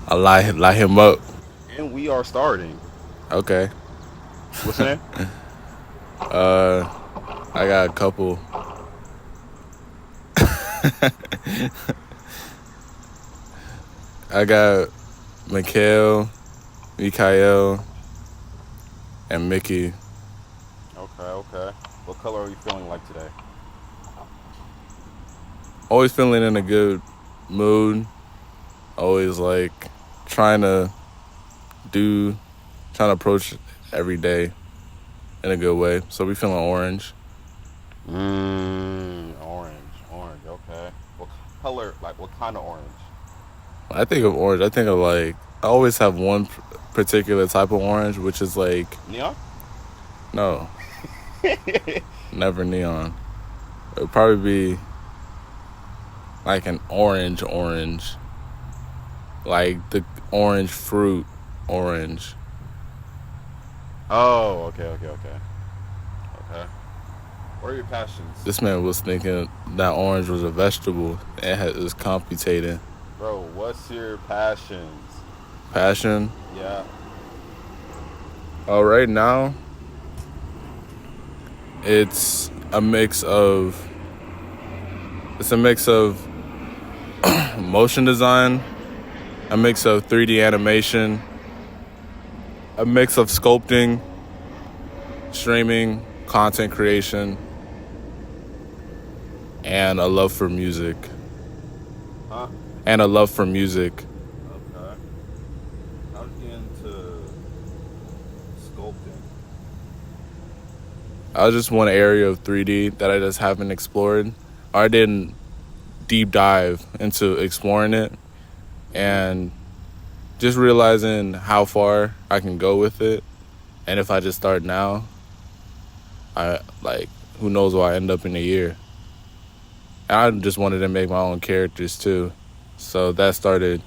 I lie him up. And we are starting. Okay. What's your name? Uh, I got a couple. I got Mikael, and Mickey. Okay, okay. What color are you feeling like today? Always feeling in a good mood. Always like trying to do, trying to approach every day in a good way. So we feeling orange. Orange, orange. Okay. What color? Like what kind of orange? I think of orange. I think of like I always have one particular type of orange, which is like Neon. no, never neon. It would probably be like an orange, like the orange fruit orange. Oh, okay, okay, okay, okay. What are your passions, This man was thinking that orange was a vegetable. It was computating. bro? What's your passions? Passion. Yeah. Oh, right now it's a mix of it's a mix of motion design, a mix of 3D animation, a mix of sculpting, streaming, content creation, and a love for music. Huh? And a love for music. Okay. How'd you get into sculpting? I was just one area of 3D that I just haven't explored. I didn't deep dive into exploring it Mm-hmm. and just realizing how far I can go with it. And if I just start now, I like who knows where I end up in a year. And I just wanted to make my own characters too. So that started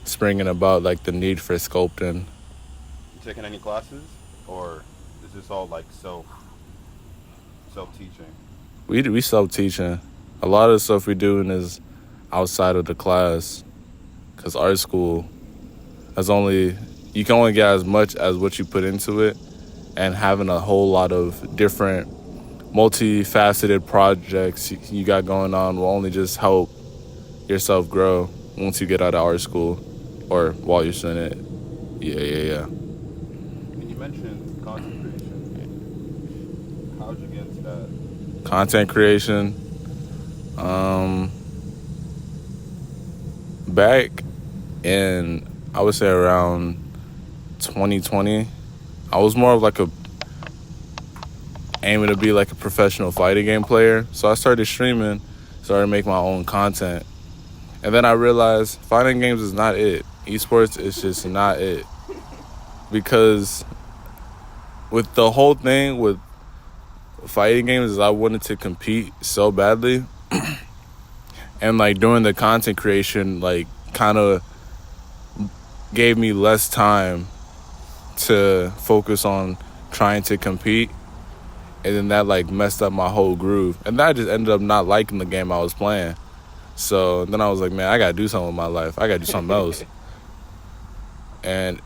springing about like the need for sculpting. You taking any classes, or is this all like self teaching? We self teaching. A lot of the stuff we doing is outside of the class because art school has only you can only get as much as what you put into it, and having a whole lot of different multifaceted projects you got going on will only just help yourself grow once you get out of art school or while you're still in it. Yeah. And you mentioned content creation. How'd you get into that? Content creation. Um, back in I would say around 2020, I was more of like a aiming to be like a professional fighting game player. So I started streaming, started making my own content. And then I realized fighting games is not it. Esports is just not it. Because with the whole thing with fighting games is I wanted to compete so badly. And like doing the content creation like kind of gave me less time to focus on trying to compete, and then that like messed up my whole groove, and then I just ended up not liking the game I was playing. So then I was like, man, I gotta do something with my life. I gotta do something else. And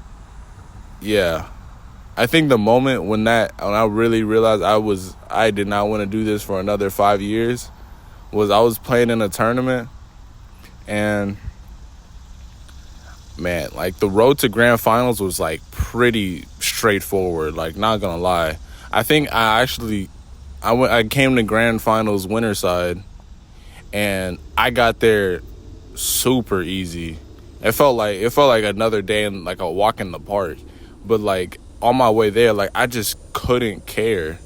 yeah, I think the moment when I really realized I did not want to do this for another 5 years was I was playing in a tournament, and man, like the road to grand finals was like pretty straightforward, like not gonna lie. I think I came to grand finals winner side, and I got there super easy. It felt like another day in like a walk in the park. But like on my way there, like I just couldn't care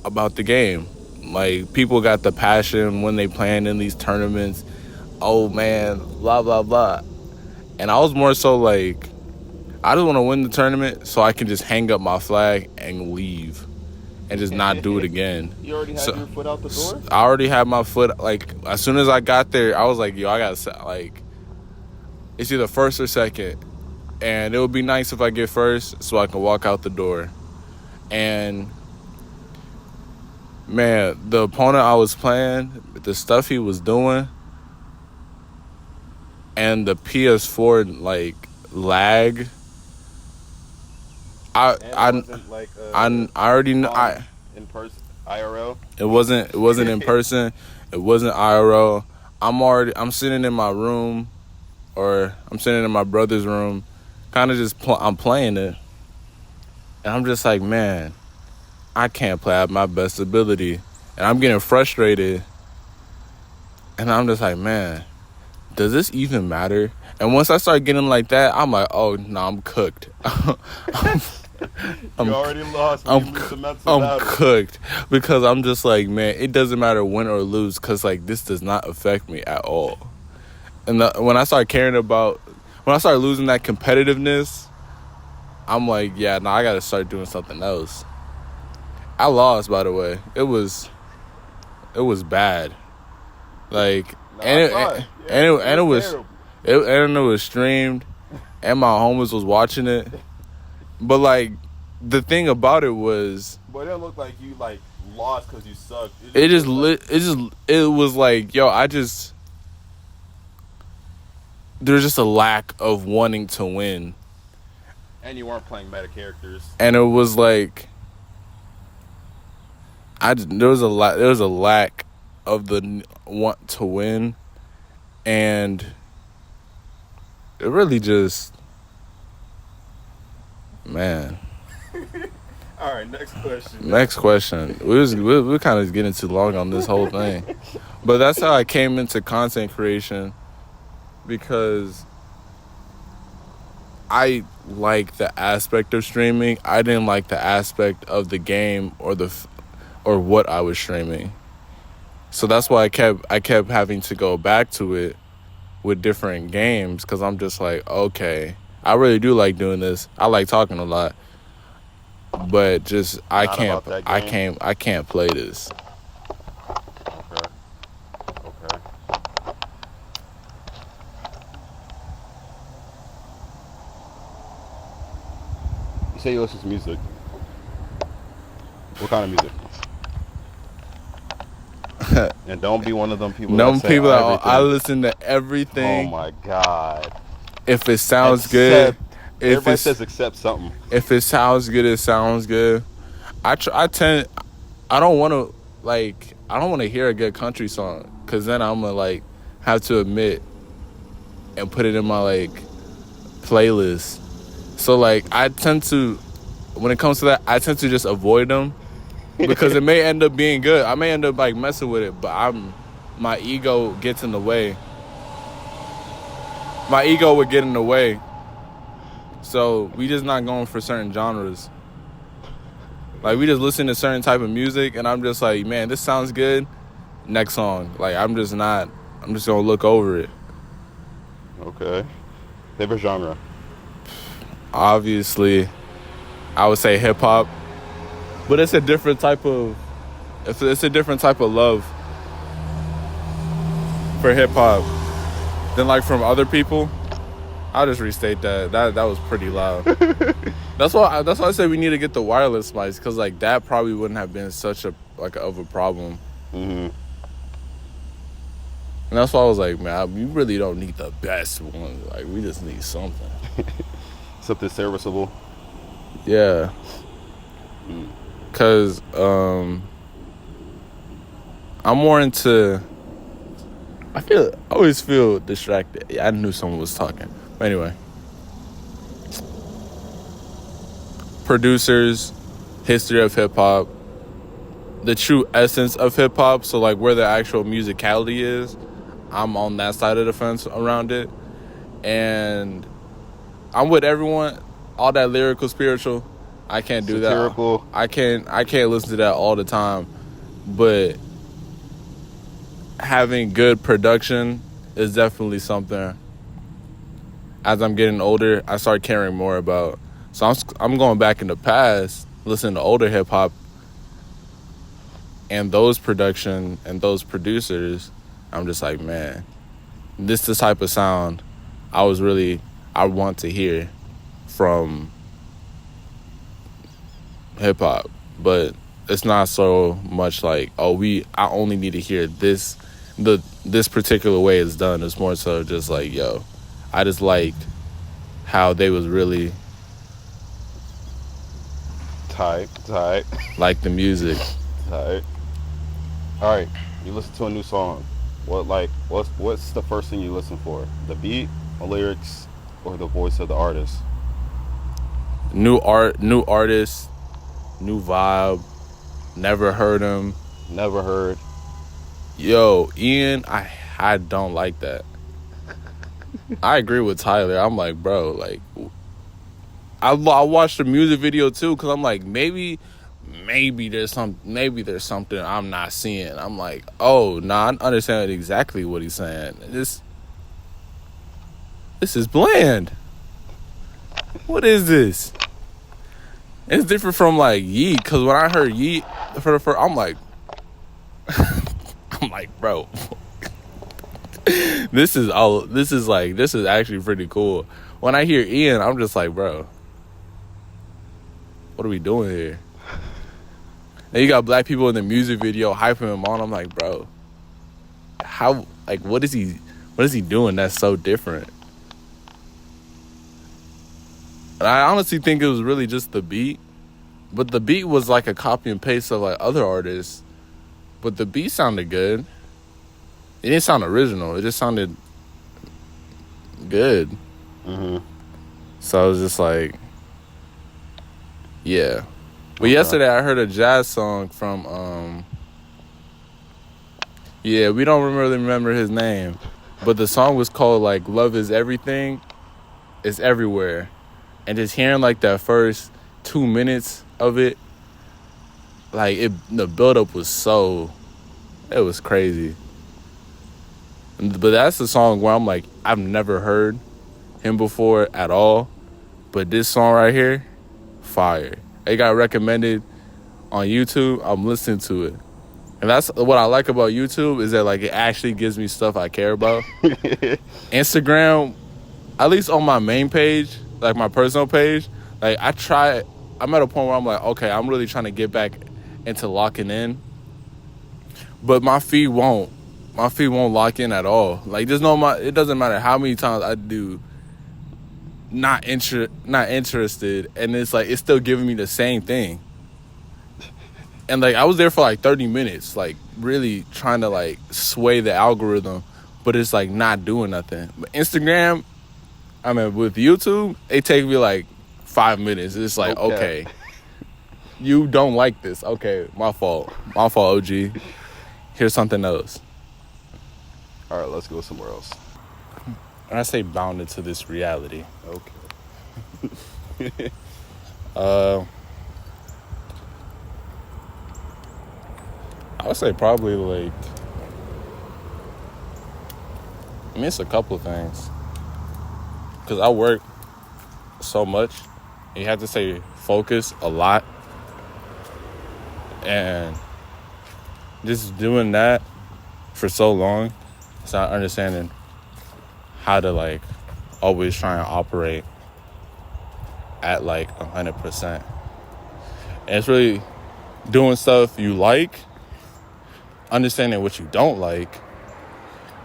about the game. Like people got the passion when they playing in these tournaments. Oh man, blah blah blah. And I was more so like I just want to win the tournament so I can just hang up my flag and leave and just not do it again. You already had So your foot out the door? I already had my foot like as soon as I got there, I was like, yo, I got like it's either first or second, and it would be nice if I get first so I can walk out the door. And man, the opponent I was playing, the stuff he was doing, and the PS4 like lag. I And it I wasn't like I already know. in person IRL. It wasn't in person. It wasn't IRL. I'm sitting in my room, or I'm sitting in my brother's room, kind of just I'm playing it, and I'm just like, man, I can't play at my best ability, and I'm getting frustrated, and I'm just like, man, does this even matter? And once I start getting like that, I'm like, oh no, I'm cooked. You already lost when you lose the mental I'm battle. cooked, because I'm just like, man, it doesn't matter win or lose, because like this does not affect me at all. And when I start losing that competitiveness, I'm like, yeah, no, I gotta start doing something else. I lost, by the way. It was bad. Like, No, I saw it. Yeah, and it was terrible. and it was streamed, and my homies was watching it. But like, the thing about it was, But it didn't look like you like lost because you sucked. it was like, yo, there's just a lack of wanting to win, And you weren't playing meta characters. and it was like, there was a lack of the want to win, and it really just, man. All right, next question. Next question. We kind of getting too long on this whole thing, but that's how I came into content creation, because I like the aspect of streaming. I didn't like the aspect of the game or what I was streaming. So that's why I kept having to go back to it with different games, because I'm just like, okay, I really do like doing this. I like talking a lot, but just I Not can't about that game. I can't play this. Okay. Okay. You say you listen to music. What kind of music? And don't be one of them people No that say people everything. I listen to Oh everything. my god. If it sounds good, Everybody says except something. if it sounds good, it sounds good. I don't want to hear a good country song, because then I'm gonna like have to admit and put it in my like playlist. So like when it comes to that, I tend to just avoid them, because it may end up being good. I may end up like messing with it, but my ego gets in the way. My ego would get in the way. So we just not going for certain genres. Like, we just listen to certain type of music, and I'm just like, man, this sounds good. Next song. Like, I'm just gonna look over it. Okay. Favorite genre? Obviously, I would say hip hop, but it's a different type of love for hip hop than like from other people. I'll just restate that. That was pretty loud. That's why I say we need to get the wireless mics, because like that probably wouldn't have been such a problem. Mm-hmm. And that's why I was like, man, we really don't need the best one. Like, we just need something. Something serviceable. Yeah. Because I'm more into... I always feel distracted. Yeah, I knew someone was talking. But anyway. Producers, history of hip-hop, the true essence of hip-hop, so like where the actual musicality is, I'm on that side of the fence around it. And I'm with everyone. All that lyrical, spiritual, I can't do Satirical. that. I can't listen to that all the time. But having good production is definitely something, as I'm getting older, I start caring more about. So I'm going back in the past, listening to older hip hop, and those production and those producers. I'm just like, man, this is the type of sound I want to hear from hip hop. But it's not so much like, I only need to hear this, the this particular way it's done. It's more so just like, yo, I just liked how they was really Tight. like the music. Tight. All right. You listen to a new song. What's the first thing you listen for? The beat, the lyrics, or the voice of the artist? New artist, new vibe. Never heard him. Never heard. Yo, Ian, I don't like that. I agree with Tyler. I'm like, bro, like, I watched the music video too, because I'm like, maybe there's something I'm not seeing. I'm like, oh, nah, I understand exactly what he's saying. This is bland. What is this? It's different from like Yeet, because when I heard Yeet for the first, I'm like, bro, this is actually pretty cool. When I hear Ian, I'm just like, bro, what are we doing here? And you got black people in the music video hyping him on. I'm like, bro, how, like, what is he doing that's so different? And I honestly think it was really just the beat. But the beat was like a copy and paste of like other artists. But the beat sounded good. It didn't sound original. It just sounded good. Mm-hmm. So I was just like, yeah. But yesterday I heard a jazz song from, we don't really remember his name. But the song was called like Love Is Everything. It's Everywhere. And just hearing like that first 2 minutes of it, like the buildup was it was crazy. But that's the song where I'm like, I've never heard him before at all. But this song right here, fire. It got recommended on YouTube. I'm listening to it. And that's what I like about YouTube, is that like it actually gives me stuff I care about. Instagram, at least on my main page, like my personal page, like I'm at a point where I'm like, okay, I'm really trying to get back into locking in. But my feed won't lock in at all. Like it doesn't matter how many times I do not interested, and it's like it's still giving me the same thing. And like I was there for like 30 minutes, like really trying to like sway the algorithm, but it's like not doing nothing. But Instagram, I mean, with YouTube, it takes me like 5 minutes. It's like, okay, you don't like this. Okay, my fault, OG. Here's something else. All right, let's go somewhere else. And I say bounded to this reality. Okay. I would say probably like, it's a couple of things. Because I work so much, and you have to say focus a lot. And just doing that for so long, it's not understanding how to like always try and operate at like 100%. And it's really doing stuff you like, understanding what you don't like,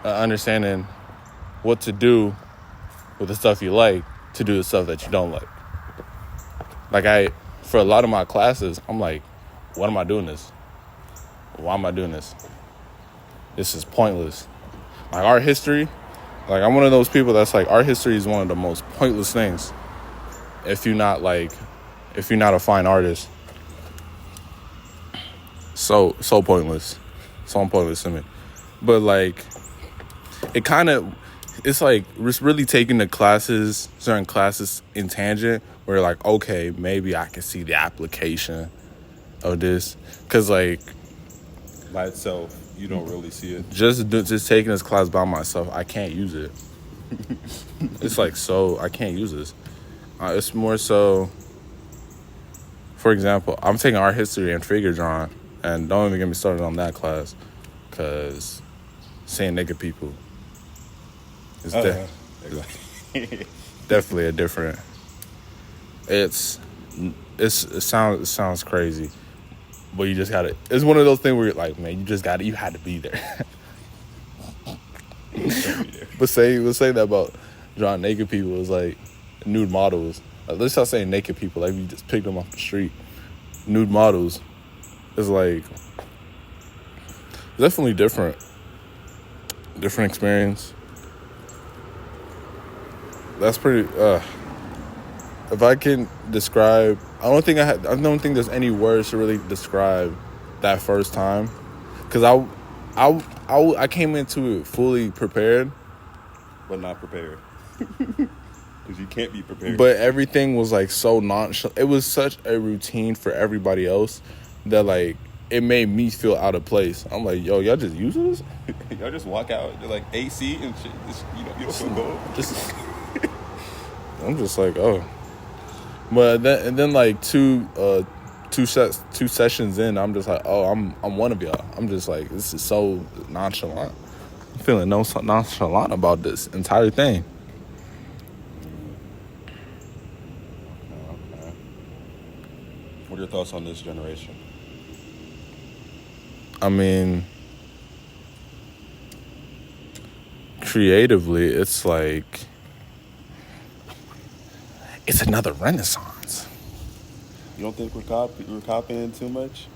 understanding what to do with the stuff you like to do the stuff that you don't like. Like for a lot of my classes, I'm like, what am I doing this? Why am I doing this? This is pointless. Like art history, like I'm one of those people that's like, art history is one of the most pointless things if you're not a fine artist. So pointless. So pointless to me. But like, it's like it's really taking certain classes in tangent where like, okay, maybe I can see the application of this. Cause like By itself, you don't really see it. just taking this class by myself, I can't use it. It's like, I can't use this. It's more so, for example, I'm taking art history and figure drawing, and don't even get me started on that class, cause seeing naked people is definitely a different. It sounds crazy, but you just gotta. It's one of those things where you're like, man, you had to be there. But say that about drawing naked people is like nude models. At least I say naked people, like we just picked them off the street. Nude models is like definitely different experience. That's pretty. If I can describe, I don't think there's any words to really describe that first time, because I came into it fully prepared, but not prepared. Because you can't be prepared. But everything was like so nonchalant. It was such a routine for everybody else that like it made me feel out of place. I'm like, yo, y'all just use this? Y'all just walk out. They're like AC and shit. You don't feel good. I'm just like, oh. But then like two sessions in, I'm just like, oh, I'm one of y'all. I'm just like, this is so nonchalant. I'm feeling nonchalant about this entire thing. Okay. What are your thoughts on this generation? I mean, creatively, it's like, it's another renaissance. You don't think we're copying too much?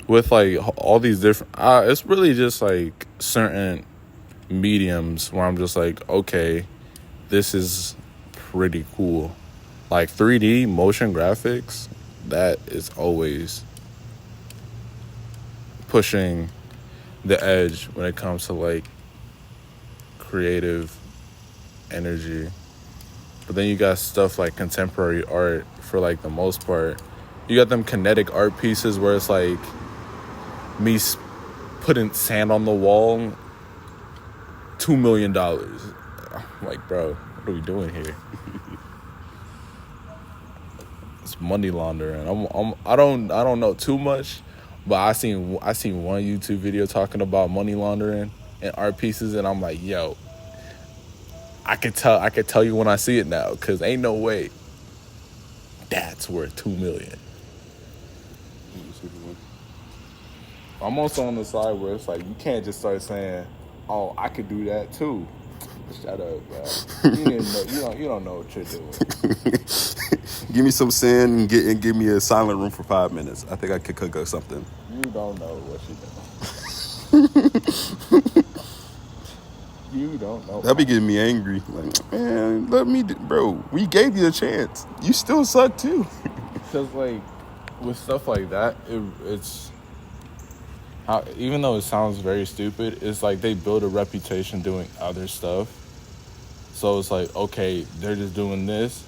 With like all these different, it's really just like certain mediums where I'm just like, okay, this is pretty cool. Like 3D motion graphics, that is always pushing the edge when it comes to like creative energy. But then you got stuff like contemporary art for like the most part. You got them kinetic art pieces where it's like me putting sand on the wall, $2 million. I'm like, bro, what are we doing here? It's money laundering. I don't know too much, but I seen one YouTube video talking about money laundering and art pieces, and I'm like, yo, I could tell you when I see it now, because ain't no way that's worth $2 million. I'm also on the side where it's like, you can't just start saying, oh, I could do that too. Shut up, bro. You don't know what you're doing. Give me some sand and give me a silent room for 5 minutes. I think I could cook up something. You don't know what you're doing. You don't know. That be getting me angry. Like, man, bro, we gave you a chance. You still suck too. Because like with stuff like that, it's how, even though it sounds very stupid, it's like they build a reputation doing other stuff. So it's like, okay, they're just doing this.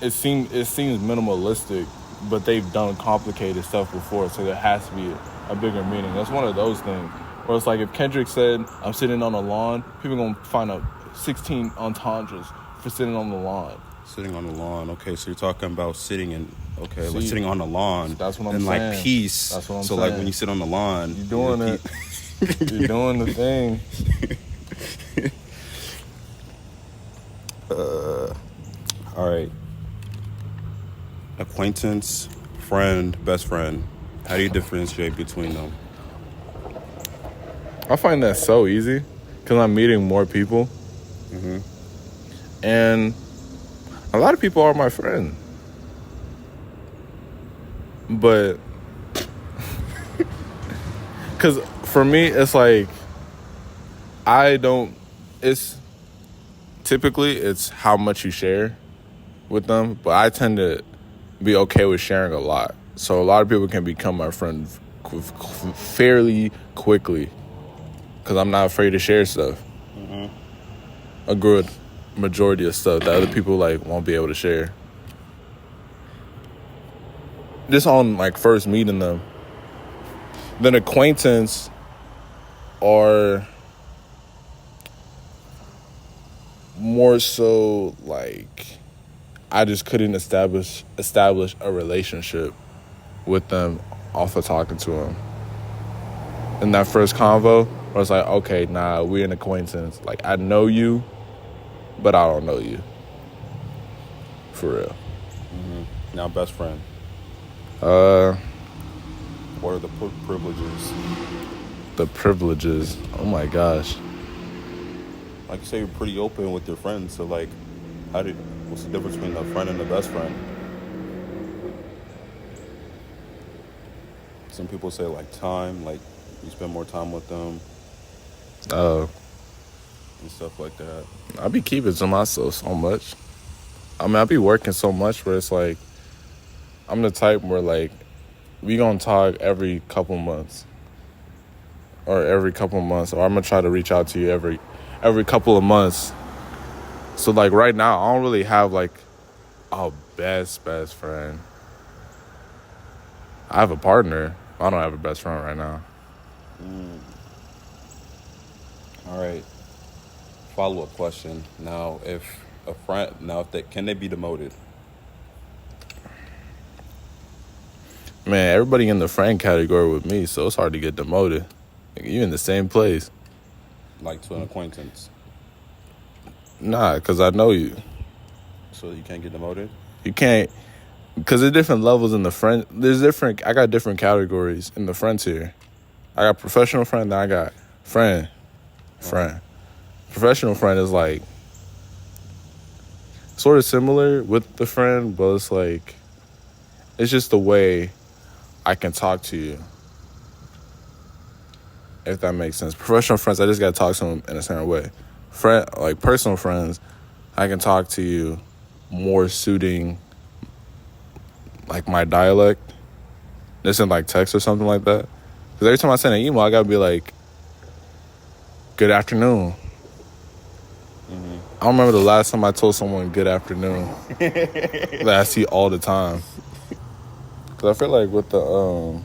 It seems minimalistic, but they've done complicated stuff before, so there has to be a bigger meaning. That's one of those things. Or it's like if Kendrick said, I'm sitting on the lawn, people are going to find out 16 entendres for sitting on the lawn. Sitting on the lawn. Okay, so you're talking about sitting like sitting on the lawn. That's what I'm and saying. Like peace. That's what I'm saying. So like when you sit on the lawn. You're doing it. You're doing the thing. All right. Acquaintance, friend, best friend. How do you differentiate between them? I find that so easy because I'm meeting more people. Mm-hmm. And a lot of people are my friend. But because for me, it's like it's how much you share with them. But I tend to be okay with sharing a lot. So a lot of people can become my friend fairly quickly. Because I'm not afraid to share stuff. Mm-hmm. A good majority of stuff that other people like won't be able to share. Just on like first meeting them. Then acquaintance are more so like I just couldn't establish a relationship with them off of talking to them. In that first convo, where it's like, okay, nah, we're an acquaintance. Like, I know you, but I don't know you. For real. Mm-hmm. Now, best friend. What are the privileges? The privileges. Oh my gosh. Like you say, you're pretty open with your friends. So like, what's the difference between a friend and a best friend? Some people say like time, like you spend more time with them Oh, and stuff like that. I be keeping to myself so much. I mean, I be working so much where it's like, I'm the type where like, we gonna talk every couple months. Or every couple months. Or I'm gonna try to reach out to you every couple of months. So like right now, I don't really have like a best friend. I have a partner. I don't have a best friend right now. All right. Follow-up question. Now, if a friend, can they be demoted? Man, everybody in the friend category with me, so it's hard to get demoted. Like, you in the same place. Like to an acquaintance? Nah, because I know you. So you can't get demoted? You can't, because there's different levels in the friend. I got different categories in the friends here. I got professional friend, then I got friend. Professional friend is like sort of similar with the friend, but it's like, it's just the way I can talk to you. If that makes sense. Professional friends, I just gotta talk to them in a certain way. Like personal friends, I can talk to you more suiting like my dialect. This in like text or something like that. Because every time I send an email, I gotta be like, good afternoon. I don't remember the last time I told someone good afternoon. That I see all the time. Because I feel like with the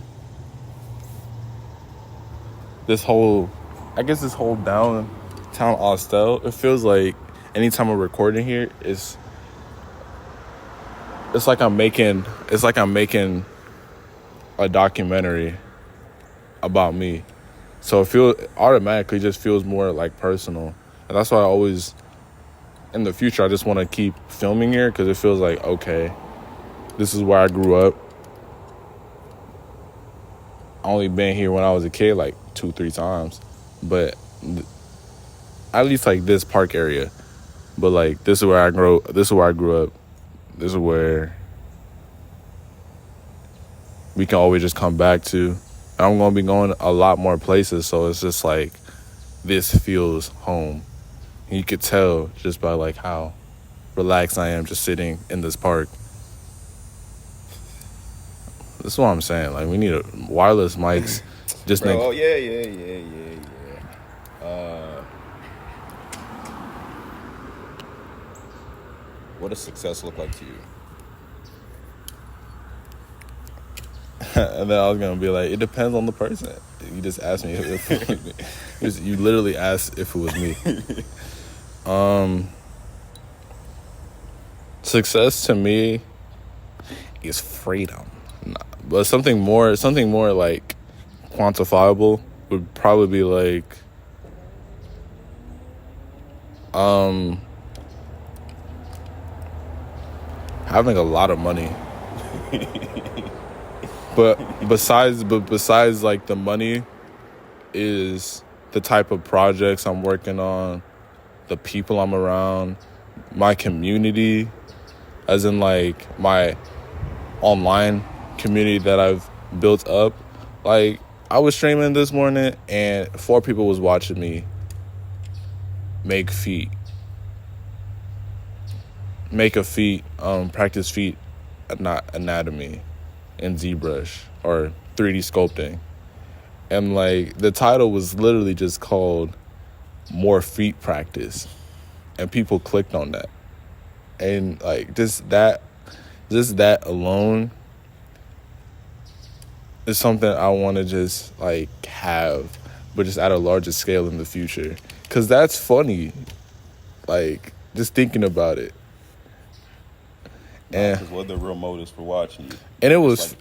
this whole downtown Austell, it feels like anytime I'm recording here, it's like I'm making a documentary about me. So it automatically just feels more like personal. And that's why I always, in the future, I just want to keep filming here because it feels like, okay, this is where I grew up. I only been here when I was a kid like 2-3 times. But at least like this park area. But like this is where I grew up. This is where we can always just come back to. I'm going to be going a lot more places, so it's just like this feels home. And you could tell just by like how relaxed I am just sitting in this park. This is what I'm saying. Like, we need wireless mics. Just Bro, yeah. What does success look like to you? And then I was gonna be like, it depends on the person. You just asked me you literally asked if it was me. Success to me is freedom. But something more like quantifiable would probably be like having a lot of money. But besides like the money is the type of projects I'm working on, the people I'm around, my community, as in like my online community that I've built up. Like, I was streaming this morning and 4 people was watching me make practice feet, not anatomy, in ZBrush or 3D sculpting. And like the title was literally just called More Feet Practice, and people clicked on that. And like just that alone is something I want to just like have, but just at a larger scale in the future, because that's funny, like just thinking about it. And Because what are the real motives for watching you? And it was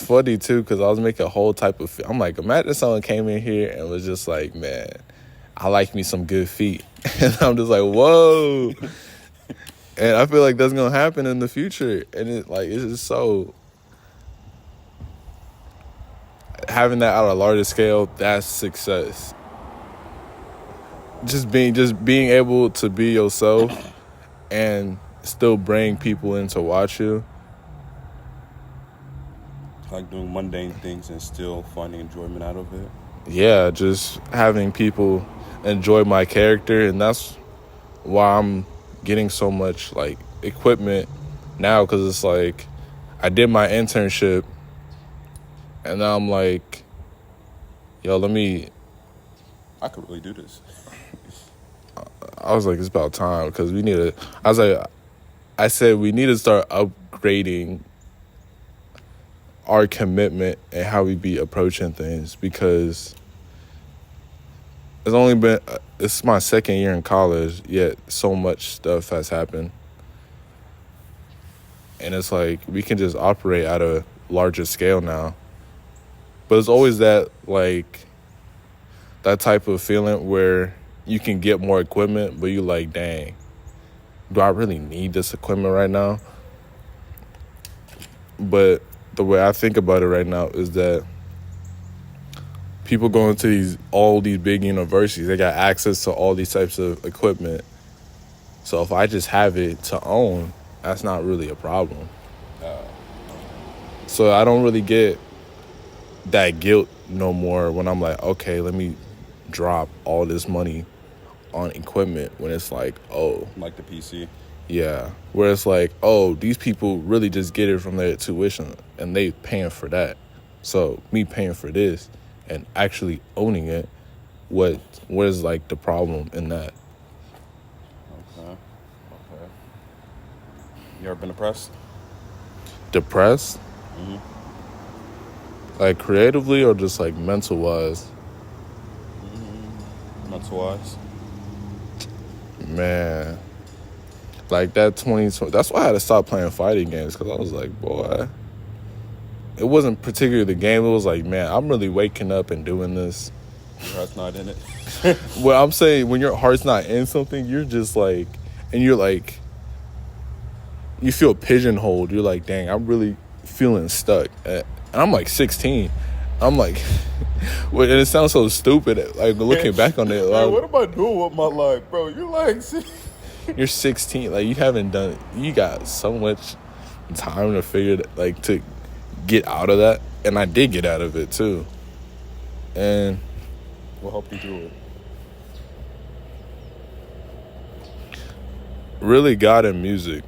funny too, because I was making a whole type of. I'm like, imagine someone came in here and was just like, man, I like me some good feet, and I'm just like, whoa. And I feel like that's gonna happen in the future, and it's just so. having that on a larger scale, that's success. Just being able to be yourself and still bring people in to watch you. Like doing mundane things and still finding enjoyment out of it. Yeah, just having people enjoy my character, and that's why I'm getting so much like equipment now, because it's like I did my internship and now I'm like, yo, I could really do this. I was like, it's about time, because I said we need to start upgrading our commitment and how we be approaching things, because it's my second year in college, yet so much stuff has happened. And it's like, we can just operate at a larger scale now. But it's always that type of feeling where you can get more equipment, but you like, dang, do I really need this equipment right now? But the way I think about it right now is that people going to all these big universities, they got access to all these types of equipment. So if I just have it to own, that's not really a problem. So I don't really get that guilt no more when I'm like, okay, let me drop all this money on equipment, when it's like, oh, Like the PC. yeah, where it's like, oh, these people really just get it from their tuition and they paying for that. So me paying for this and actually owning it, what is like the problem in that? Okay. You ever been depressed? Depressed? Like creatively or just like mental wise? Mental wise? Man, like that 2020, that's why I had to stop playing fighting games, because I was like, boy, it wasn't particularly the game. It was like, man, I'm really waking up and doing this. Your heart's not in it. Well, I'm saying when your heart's not in something, you're just like, and you're like, you feel pigeonholed. You're like, dang, I'm really feeling stuck. And I'm like 16. I'm like, and it sounds so stupid, like looking back on it. Man, what am I doing with my life, bro? You're like, You're 16, like you got so much time to figure it, like to get out of that. And I did get out of it too. And what helped you through it? really God and music.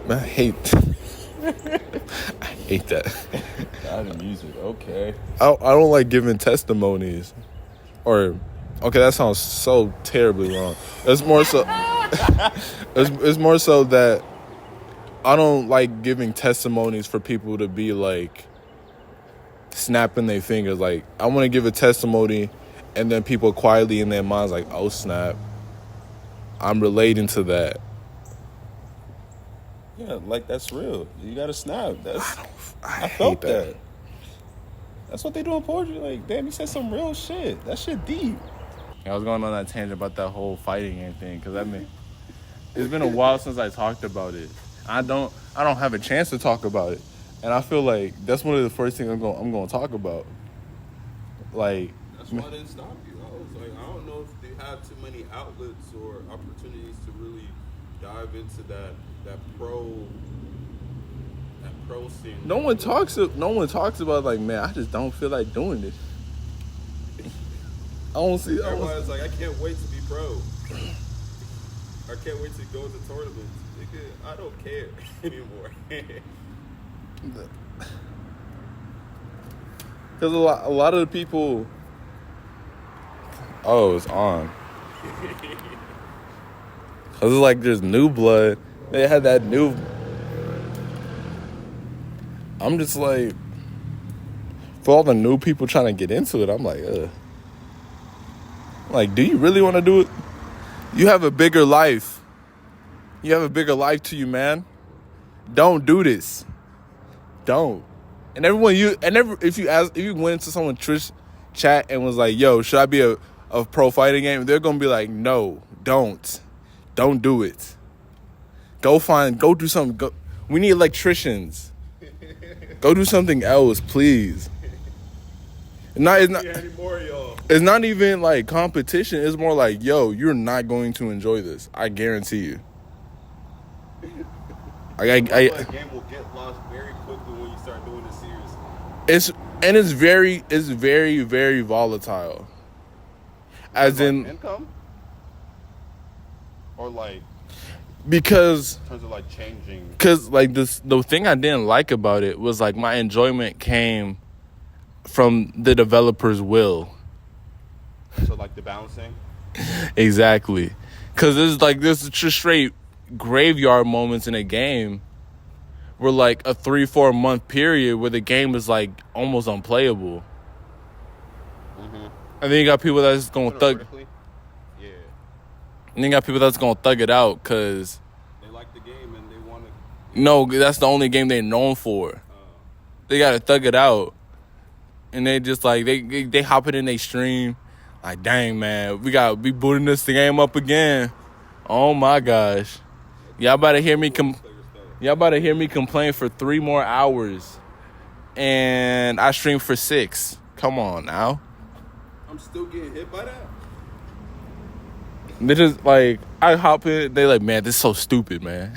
I hate that. God and music, okay. I don't like giving testimonies. Or, okay, that sounds so terribly wrong. It's more so it's more so that I don't like giving testimonies for people to be like snapping their fingers. Like, I want to give a testimony and then people quietly in their minds like, oh snap, I'm relating to that. Yeah, like that's real. You gotta snap. I hate felt that. That's what they do in poetry. Like, damn, you said some real shit. That shit deep. I was going on that tangent about that whole fighting game thing, because I mean, it's been a while since I talked about it. I don't have a chance to talk about it, and I feel like that's one of the first things I'm going to talk about. Like, that's why I didn't stop you. I was like, I don't know if they have too many outlets or opportunities to really dive into that pro scene. no one talks about like, man, I just don't feel like doing this. Everybody's like, I can't wait to be pro. I can't wait to go into tournaments. Nigga, I don't care anymore. Because a lot of the people. Oh, it's on. Because it's like there's new blood. They had that new. I'm just like, for all the new people trying to get into it, I'm like, ugh. Like, do you really want to do it? You have a bigger life. You have a bigger life to you, man. Don't do this. Don't. And if you went into someone's Twitch chat and was like, yo, should I be a pro fighting game? They're gonna be like, no, don't do it. Go do something. We need electricians. Go do something else, please. It's not. Any more, y'all. It's not even like competition. It's more like, yo, you're not going to enjoy this. I guarantee you. The game will get lost very quickly when you start doing this seriously. It's very, very volatile. As like in, income, or like because in terms of like changing. Because, like, the thing I didn't like about it was, like, my enjoyment came from the developer's will. So, like, the balancing? Exactly. Because there's just straight graveyard moments in a game where, like, a 3-4 month period where the game is, like, almost unplayable. Mm-hmm. And then you got people that's going to thug. Yeah. And then you got people that's going to thug it out because... They like the game and they want to... No, that's the only game they're known for. They got to thug it out. And they just, like, they hop it in their stream. Like, dang, man, we booting this game up again. Oh, my gosh. Y'all about to hear me complain for 3 more hours. And I stream for 6. Come on, now. I'm still getting hit by that. They just, like, I hop in. They like, man, this is so stupid, man.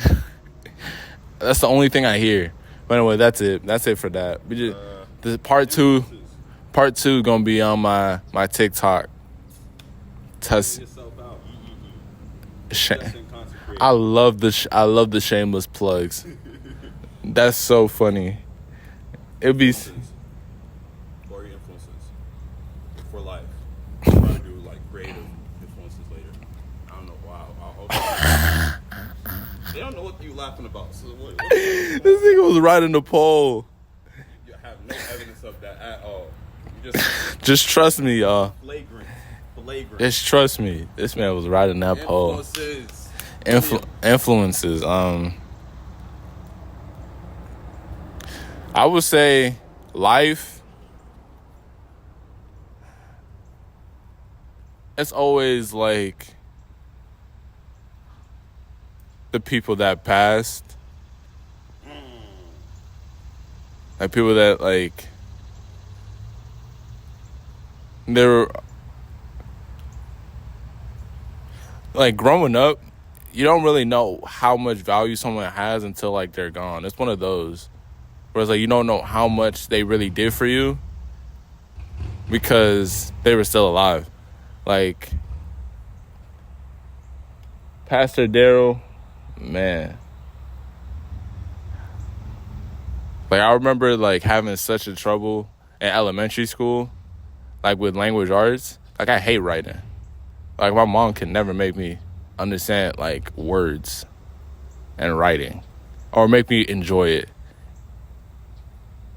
That's the only thing I hear. But anyway, that's it. That's it for that. We just the part two gonna be on my TikTok. Test. Yourself out. I love the shameless plugs. That's so funny. It'd be Or your influences for life. I'm trying to do like creative influences later. I don't know. Wow. They don't know what you laughing about. So what this nigga was riding the pole. you have no evidence of that at all. You just Just trust me, y'all. flagrant. Just trust me. This man was riding that pole. Influences. I would say life. It's always like the people that passed. Like people that like they're like growing up, you don't really know how much value someone has until like they're gone. It's one of those. Whereas like you don't know how much they really did for you because they were still alive. Like Pastor Daryl, man. Like I remember like having such a trouble in elementary school, like with language arts. Like I hate writing. Like my mom could never make me understand like words and writing or make me enjoy it.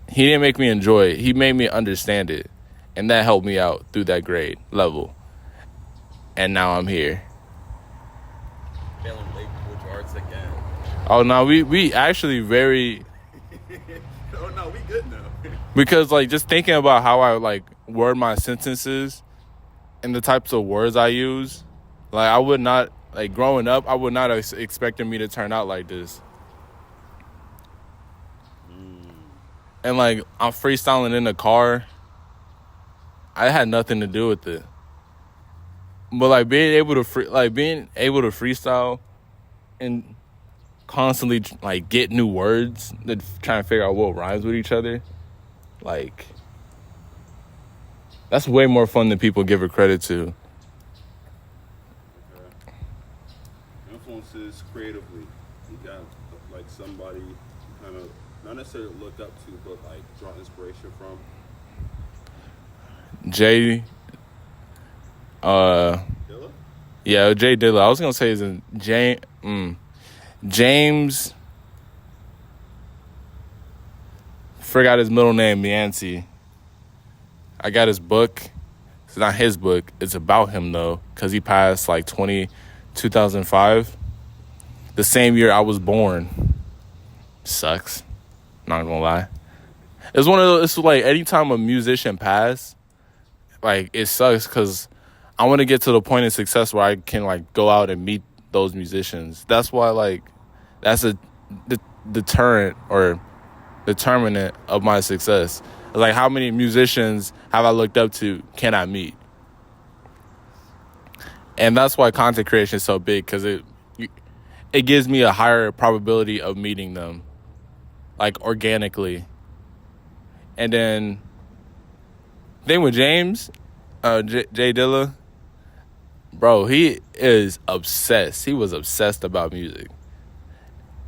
He didn't make me enjoy it. He made me understand it. And that helped me out through that grade level. And now I'm here. Failing language arts again. Oh, no, we actually very... Oh, no, we good now. Because, like, just thinking about how I, like, word my sentences and the types of words I use, like, I would not... Like, growing up, I would not have expected me to turn out like this. And, like, I'm freestyling in the car. I had nothing to do with it. But, like, being able to freestyle and constantly, like, get new words, trying to figure out what rhymes with each other, like, that's way more fun than people give it credit to. Okay. Influences creatively. You got, like, somebody you kind of, not necessarily look up to, but, like, draw inspiration from. Jay, Dilla? yeah, Jay Dilla. I was gonna say his James. Forgot his middle name, Yancey. I got his book. It's not his book. It's about him though, cause he passed like 2005. The same year I was born. Sucks. Not gonna lie. It's one of those. It's like anytime a musician passes, like it sucks because I want to get to the point of success where I can like go out and meet those musicians. That's why like That's a deterrent or determinant of my success. Like, how many musicians have I looked up to can I meet? And that's why content creation is so big, because it gives me a higher probability of meeting them, like, organically. And then thing with James, Jay Dilla, bro, he is obsessed. He was obsessed about music.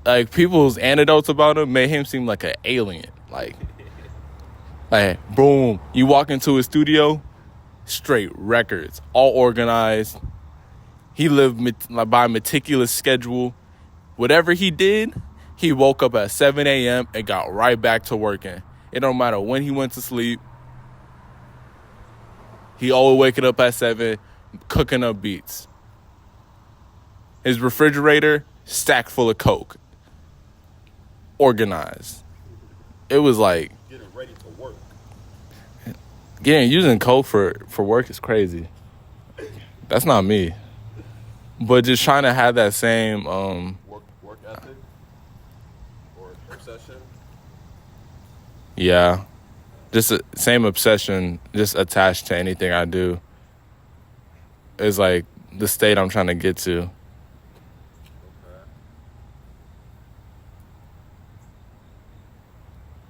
Like, people's anecdotes about him made him seem like an alien. Like, boom, you walk into his studio, straight records, all organized. He lived by a meticulous schedule. Whatever he did, he woke up at 7 a.m. and got right back to working. It don't matter when he went to sleep. He always waking up at 7, cooking up beats. His refrigerator stacked full of Coke. Organized. It was like Getting ready to work. using Coke for work is crazy. That's not me. But just trying to have that same Work ethic or obsession. yeah, just the same obsession, just attached to anything I do, is like the state I'm trying to get to. Okay.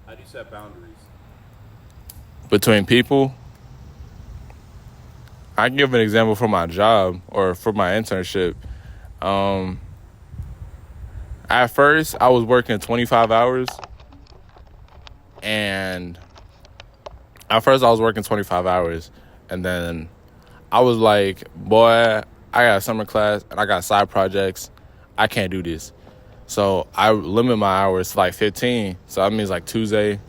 How do you set boundaries? Between people, I can give an example for my job or for my internship. At first, I was working 25 hours. And at first, I was working 25 hours. And then I was like, boy, I got summer class and I got side projects. I can't do this. So I limit my hours to like 15. So that means like Tuesday,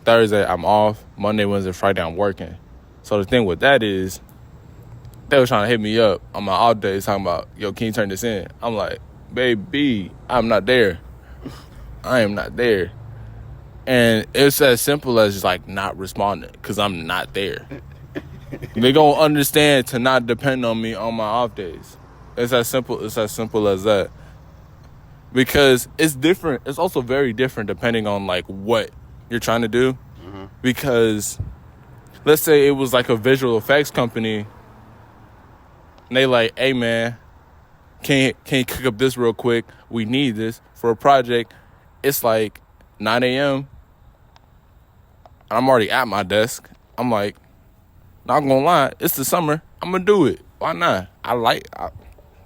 Thursday, I'm off. Monday, Wednesday, Friday, I'm working. So the thing with that is, they were trying to hit me up on my off days talking about, yo, can you turn this in? I'm like, baby, I'm not there. I am not there. And it's as simple as just like not responding because I'm not there. They gonna understand to not depend on me on my off days. It's as simple as that. Because it's different. It's also very different depending on like what you're trying to do. Mm-hmm. Because let's say it was like a visual effects company. And they like, hey man, can you cook up this real quick? We need this for a project. It's like 9 a.m. I'm already at my desk. I'm like, not gonna lie, it's the summer. I'm gonna do it. Why not?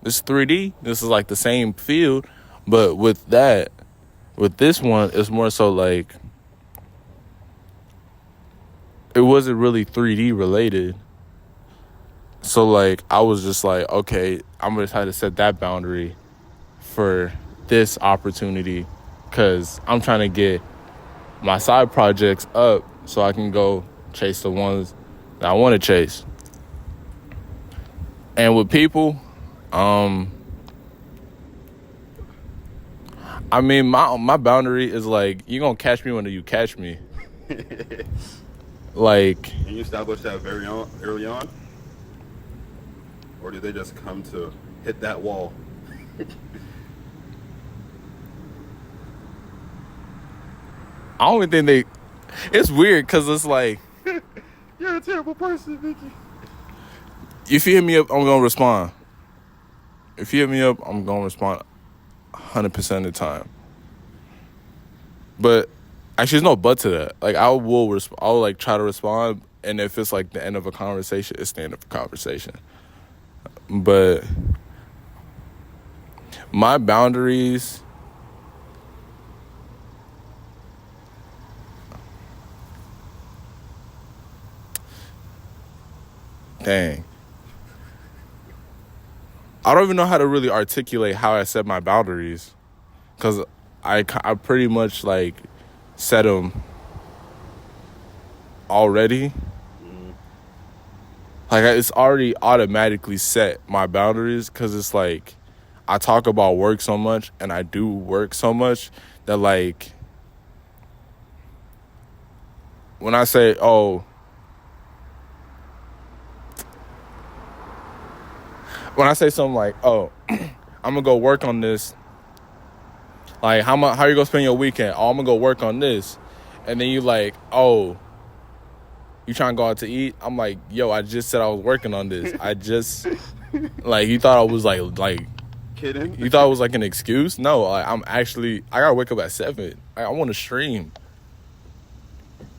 This 3D. This is like the same field. But with this one, it's more so like, it wasn't really 3D related. So, like, I was just like, okay, I'm going to try to set that boundary for this opportunity because I'm trying to get my side projects up so I can go chase the ones that I want to chase. And with people, I mean, my boundary is like, you're going to catch me when you catch me. Like... And you established that very early on? Or did they just come to hit that wall? I don't even think it's weird because it's like, You're a terrible person, Vicky. if you hit me up, I'm going to respond. If you hit me up, I'm going to respond 100% of the time. But actually, there's no but to that. Like, I'll like try to respond. And if it's like the end of a conversation, it's the end of a conversation. But my boundaries, dang. I don't even know how to really articulate how I set my boundaries. Because I pretty much like set them already. Like, it's already automatically set, my boundaries, because it's like, I talk about work so much, and I do work so much, that, like, when I say, when I say something like, I'm going to go work on this, Like, how you gonna spend your weekend? Oh, I'm gonna go work on this. And then you like, oh, you trying to go out to eat? I'm like, yo, I just said I was working on this. I just, like, you thought I was like, Kidding? you thought it was like an excuse? No, like, I gotta wake up at 7. I want to stream.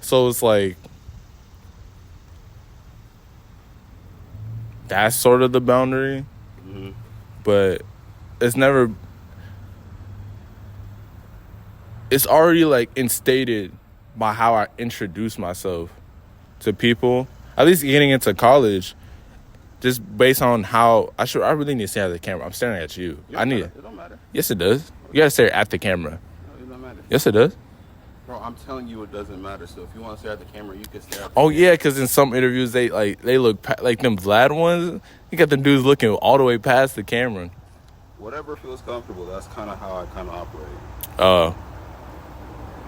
So it's like, that's sort of the boundary. Mm-hmm. But it's already like instated by how I introduce myself to people. At least getting into college, just based on how I really need to stare at the camera. I'm staring at you. It don't matter. Yes, it does. You gotta stare at the camera. No, it don't matter. Yes, it does. Bro, I'm telling you it doesn't matter. So if you want to stare at the camera, you can stare at the Oh camera. yeah, because in some interviews they look like them Vlad ones. You got them dudes looking all the way past the camera. Whatever feels comfortable. That's kind of how I kind of operate. Oh.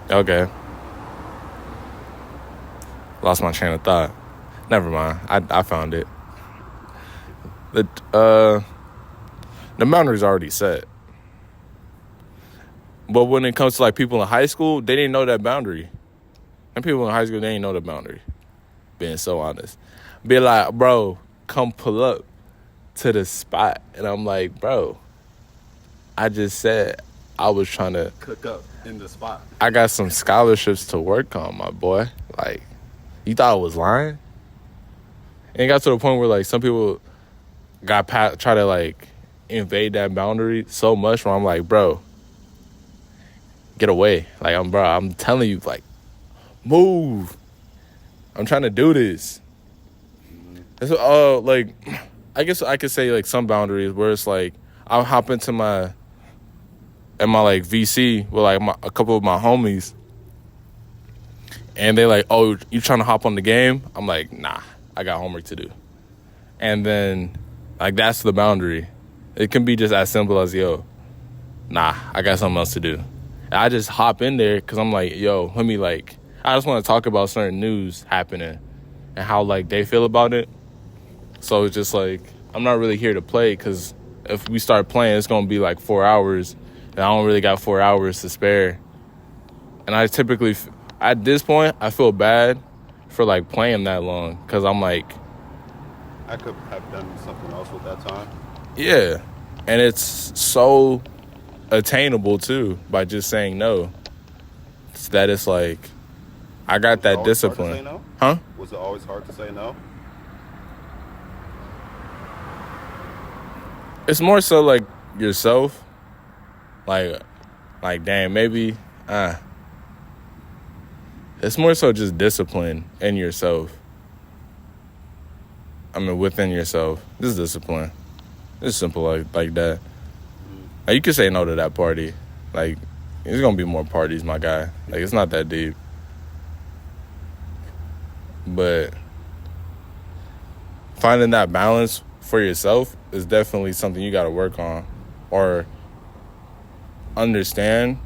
Okay. Lost my train of thought. Never mind. I found it. The boundary's already set. But when it comes to like people in high school, they didn't know that boundary. And people in high school, they didn't know the boundary. Being so honest. Be like, bro, come pull up to the spot. And I'm like, bro, I just said I was trying to Cook up in the spot. I got some scholarships to work on, my boy. Like, you thought I was lying? And it got to the point where, like, some people try to, like, invade that boundary so much where I'm like, bro, get away. Like, I'm telling you, like, move. I'm trying to do this. It's, like, I guess I could say, like, some boundaries where it's, like, I'll hop into my like VC with like a couple of my homies, and they like, oh, you trying to hop on the game? I'm like, nah, I got homework to do. And then like that's the boundary. It can be just as simple as, yo, nah, I got something else to do. And I just hop in there because I'm like, yo, let me like, I just want to talk about certain news happening and how like they feel about it. So it's just like, I'm not really here to play because if we start playing, it's gonna be like 4 hours. And I don't really got 4 hours to spare. And I typically, at this point, I feel bad for, like, playing that long. Because I'm like... I could have done something else with that time. Yeah. And it's so attainable, too, by just saying no. It's that it's like, I got that discipline. Hard to say no? Huh? Was it always hard to say no? It's more so, like, yourself. Like, damn, maybe, it's more so just discipline in yourself. I mean, within yourself. This is discipline. It's simple like that. Like, you can say no to that party. Like, there's gonna be more parties, my guy. Like, it's not that deep. But finding that balance for yourself is definitely something you gotta work on. Or understand,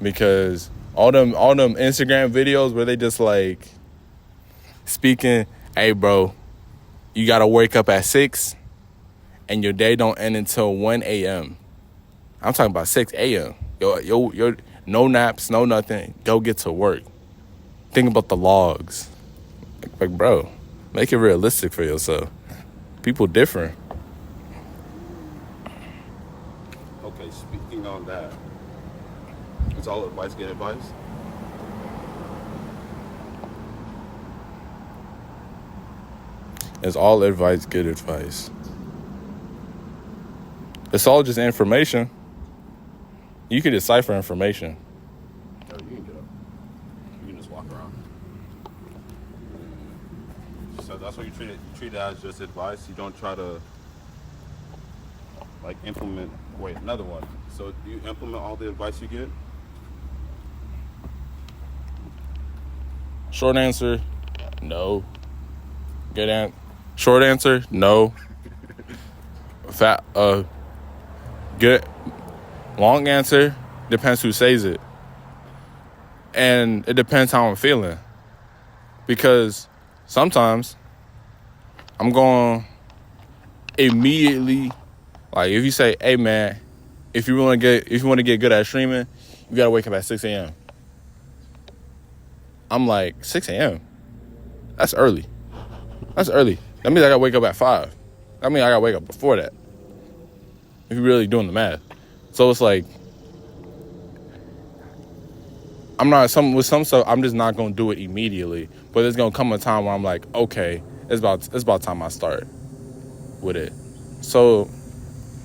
because all them Instagram videos where they just like speaking, hey bro, you gotta wake up at 6 and your day don't end until 1 a.m. I'm talking about 6 a.m. Yo, no naps, no nothing. Go get to work. Think about the logs. Like bro, make it realistic for yourself. People different. Okay, speaking on that, is all advice good advice? Is all advice good advice? It's all just information. You can decipher information. No, you can get up. You can just walk around. So that's what you treat it as just advice. You don't try to like implement. Wait, another one. So do you implement all the advice you get? Short answer, no. Short answer, no. Good. Long answer, depends who says it. And it depends how I'm feeling. Because sometimes I'm going immediately, like if you say, hey man, if you want to get good at streaming, you gotta wake up at 6 a.m. I'm like, 6 a.m. That's early. That's early. That means I gotta wake up at 5. That means I gotta wake up before that. If you're really doing the math. So it's like, with some stuff, I'm just not gonna do it immediately. But there's gonna come a time where I'm like, okay, it's about time I start with it. So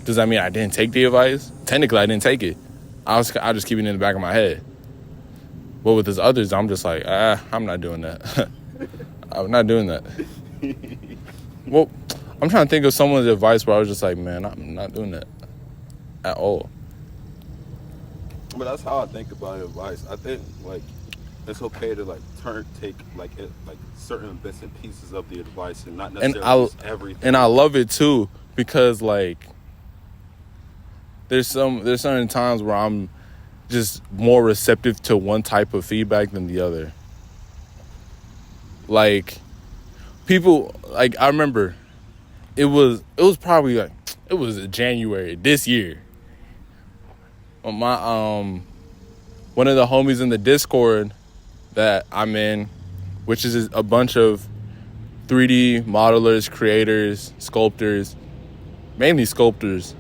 does that mean I didn't take the advice? Technically, I didn't take it. I just keep it in the back of my head. But with these others, I'm just like, I'm not doing that. I'm not doing that. Well, I'm trying to think of someone's advice where I was just like, man, I'm not doing that at all. But that's how I think about advice. I think like it's okay to take certain bits and pieces of the advice and not necessarily just everything. And I love it too because like there's certain times where I'm just more receptive to one type of feedback than the other. Like people, like I remember it was probably like it was January this year. My one of the homies in the Discord that I'm in, which is a bunch of 3D modelers, creators, sculptors, mainly sculptors,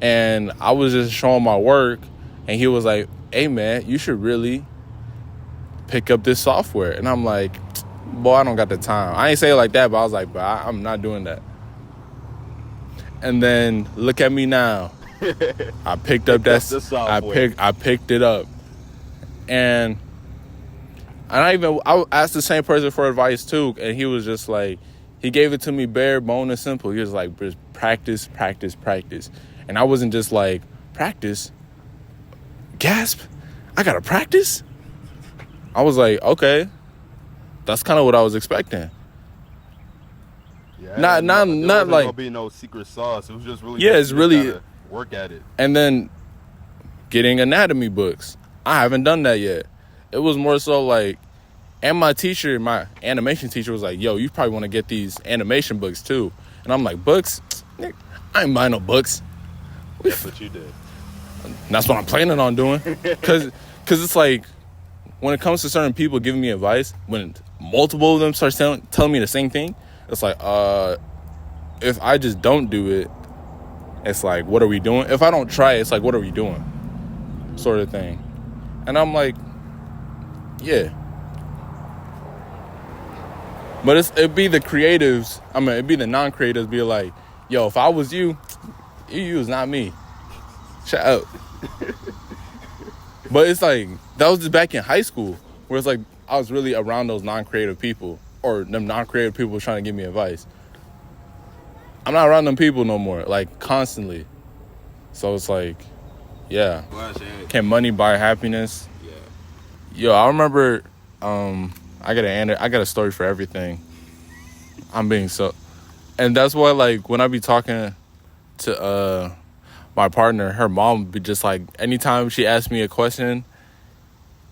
and I was just showing my work, and he was like, "Hey man, you should really pick up this software," and I'm like, "Boy, I don't got the time." I ain't say it like that, but I was like, "But I'm not doing that." And then look at me now. I picked up that software. I picked it up, and I asked the same person for advice too, and he was just like, he gave it to me bare bone and simple. He was like, just practice, practice, practice, and I wasn't just like practice. Gasp! I gotta practice. I was like, okay, that's kind of what I was expecting. Yeah, not like gonna be no secret sauce. It was just really it's really work at it. And then getting anatomy books. I haven't done that yet. It was more so like, and my animation teacher was like, yo, you probably want to get these animation books too. And I'm like, books? I ain't buying no books. That's what you did. That's what I'm planning on doing. Cause it's like, when it comes to certain people giving me advice, when multiple of them start telling me the same thing, it's like, if I just don't do it, it's like, what are we doing? If I don't try it, it's like, what are we doing? Sort of thing. And I'm like, yeah. But it'd be the creatives, it'd be the non-creatives be like, yo, if I was you is not me. Shut up. But it's like, that was just back in high school, where it's like, I was really around those non-creative people, or them non-creative people trying to give me advice. I'm not around them people no more, like, constantly. So it's like, yeah. Can money buy happiness? Yeah. Yo, I remember, I got a story for everything. I'm being so... And that's why, like, when I be talking to my partner, her mom would be just like, anytime she asked me a question,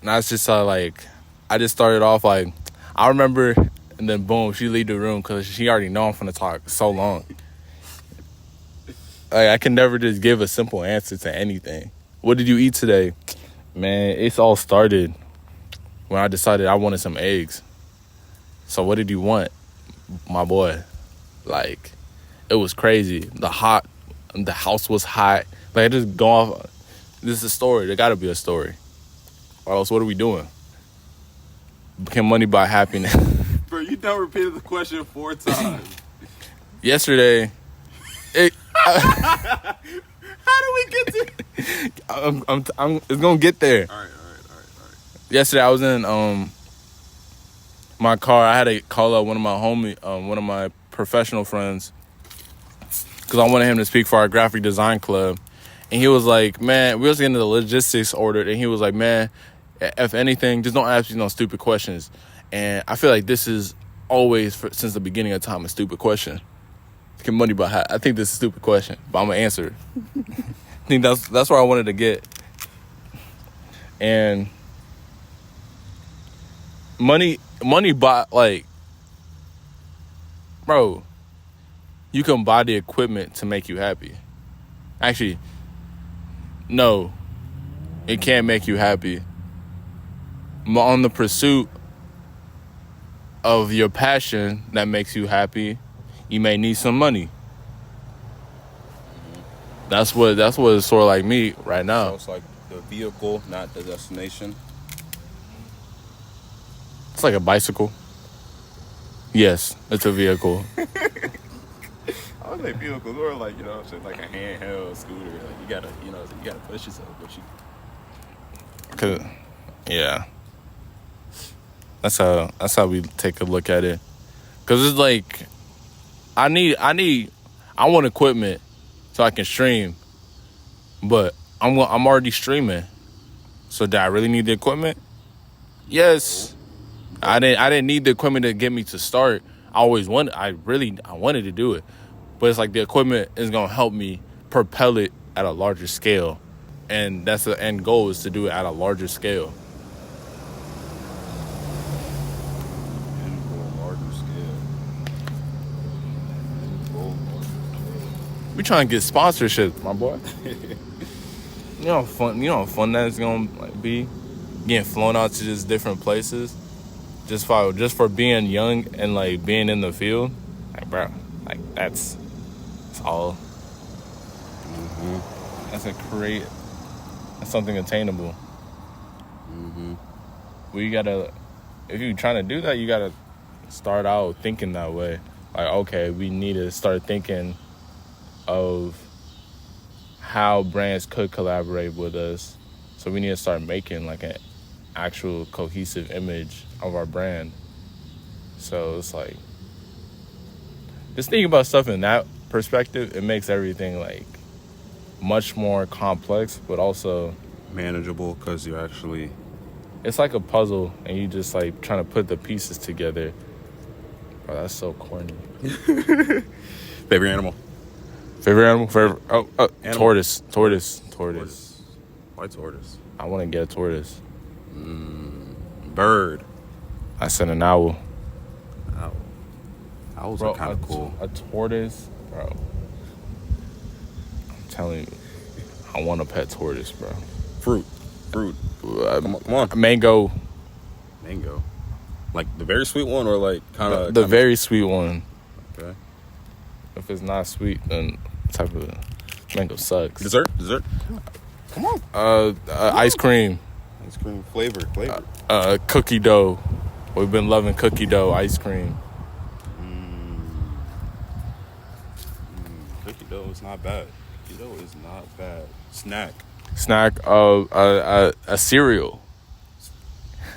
and I was just like, I just started off like, I remember... And then boom, she leave the room because she already know I'm finna talk so long. Like, I can never just give a simple answer to anything. What did you eat today? Man, it's all started when I decided I wanted some eggs. So what did you want, my boy? Like, it was crazy. The house was hot. Like, I just go off. This is a story. There gotta be a story. Or else, what are we doing? Can money buy happiness? Bro, you done repeated the question 4 times. Yesterday, how do we get to? It's gonna get there. All right. Yesterday, I was in my car. I had to call up one of my professional friends, because I wanted him to speak for our graphic design club, and he was like, "Man, we was getting the logistics ordered," and he was like, "Man, if anything, just don't ask me no stupid questions." And I feel like this is always, since the beginning of time, a stupid question. Can money buy happiness? I think this is a stupid question, but I'm gonna answer it. I think that's where I wanted to get. And money buy, like, bro, you can buy the equipment to make you happy. Actually, No, it can't make you happy. On the pursuit of your passion that makes you happy, you may need some money. That's what it's sort of like me right now. So it's like the vehicle, not the destination. It's like a bicycle. Yes, it's a vehicle. I would say vehicles or like, you know what I'm saying, like a handheld scooter. Like you gotta push yourself, but you. Yeah. That's how we take a look at it. Cause it's like, I want equipment so I can stream, but I'm already streaming. So do I really need the equipment? Yes. I didn't need the equipment to get me to start. I wanted to do it. But it's like the equipment is gonna help me propel it at a larger scale. And that's the end goal, is to do it at a larger scale. We trying to get sponsorship, my boy. You know how fun that's gonna be, getting flown out to just different places, just for being young and like being in the field, like bro, like that's all. Mm-hmm. That's something attainable. Mm-hmm. If you're trying to do that, you gotta start out thinking that way. Like, okay, we need to start thinking of how brands could collaborate with us. So we need to start making like an actual cohesive image of our brand. So it's like, just thinking about stuff in that perspective, it makes everything like much more complex, but also manageable, because you actually, it's like a puzzle and you just like trying to put the pieces together. Bro, that's so corny. Favorite animal? Animal? Tortoise. Why tortoise? I want to get a tortoise. Bird. I said an owl. Owls Bro, are kind of cool. A tortoise, bro. I'm telling you, I want a pet tortoise, bro. Fruit. Come on. Mango. Like the very sweet one, or like kind of the very sweet one. Okay. If it's not sweet, then type of mango sucks. Dessert. Come on. Ice cream. Ice cream flavor. Cookie dough. We've been loving cookie dough ice cream. Cookie dough is not bad. Snack of a cereal.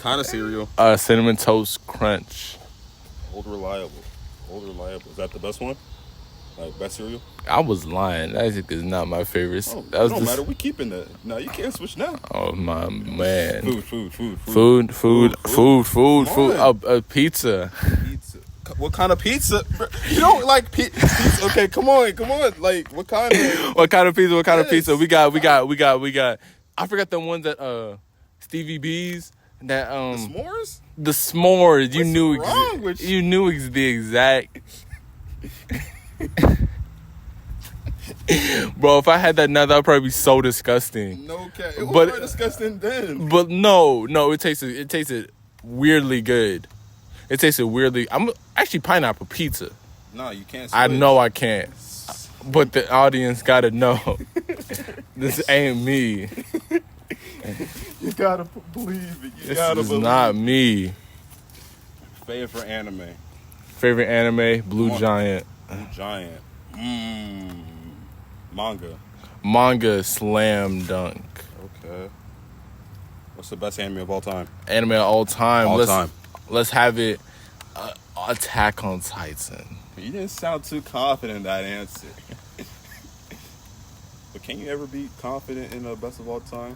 Kind of cereal. Cinnamon Toast Crunch. Old reliable. Is that the best one? Like best cereal? I was lying. That is not my favorite. Oh, that was don't matter. We keeping that. No, you can't switch now. Oh my man. Food. A pizza. What kind of pizza? You don't like pizza? Okay, come on. Like what kind of? What kind of pizza? We got. I forgot the one that Stevie B's. That the s'mores. You knew the exact. Bro, if I had that now, that would probably be so disgusting. No, okay. It was disgusting then. But no, it tasted weirdly good. It tasted weirdly. I'm actually pineapple pizza. No, you can't. I know I can't, but the audience gotta know this ain't me. You gotta believe it. This is not me. Favorite anime? Blue Giant. Manga slam dunk. Okay. What's the best anime of all time? Let's have it. Attack on Titan. You didn't sound too confident in that answer. But can you ever be confident in the best of all time?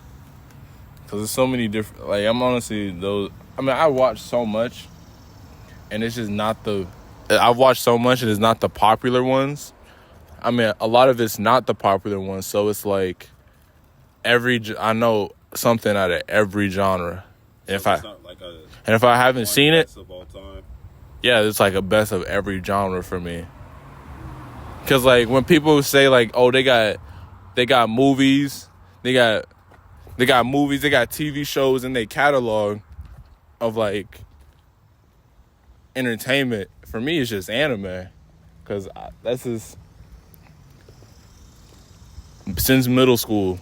Because there's so many different. Like, I'm honestly those. I mean, I watch so much, and it's just not the. I've watched so much, and it's not the popular ones. I mean, a lot of it's not the popular ones, so it's like I know something out of every genre. And if I haven't seen it, yeah, it's like a best of every genre for me. Because like when people say like, oh, they got movies, They got movies, they got TV shows in their catalog of like entertainment. For me, it's just anime, because that's just since middle school.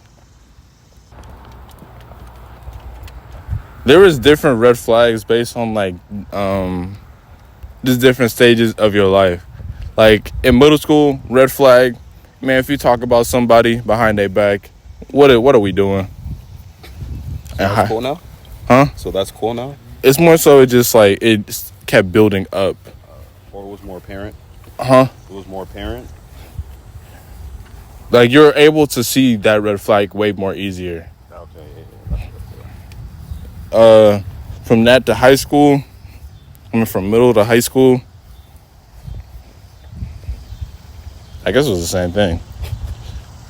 There was different red flags based on like just different stages of your life. Like in middle school, red flag, man, if you talk about somebody behind their back, what are we doing? So that's cool now? Huh? So that's cool now? It's more so it just like it kept building up. Or it was more apparent? Huh? It was more apparent? Like you're able to see that red flag way more easier. Okay, From that to high school, from middle to high school, I guess it was the same thing.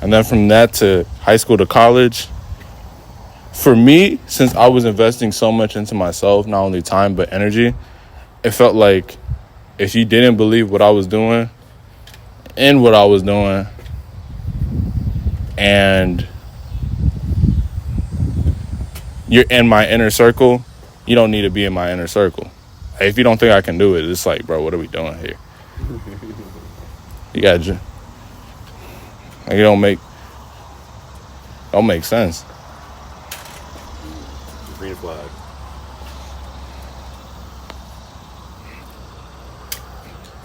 And then from that to high school to college, for me, since I was investing so much into myself, not only time but energy, it felt like if you didn't believe what I was doing and what I was doing, and you're in my inner circle, you don't need to be in my inner circle. If you don't think I can do it, it's like, bro, what are we doing here? You got like, it don't make sense. Green flag.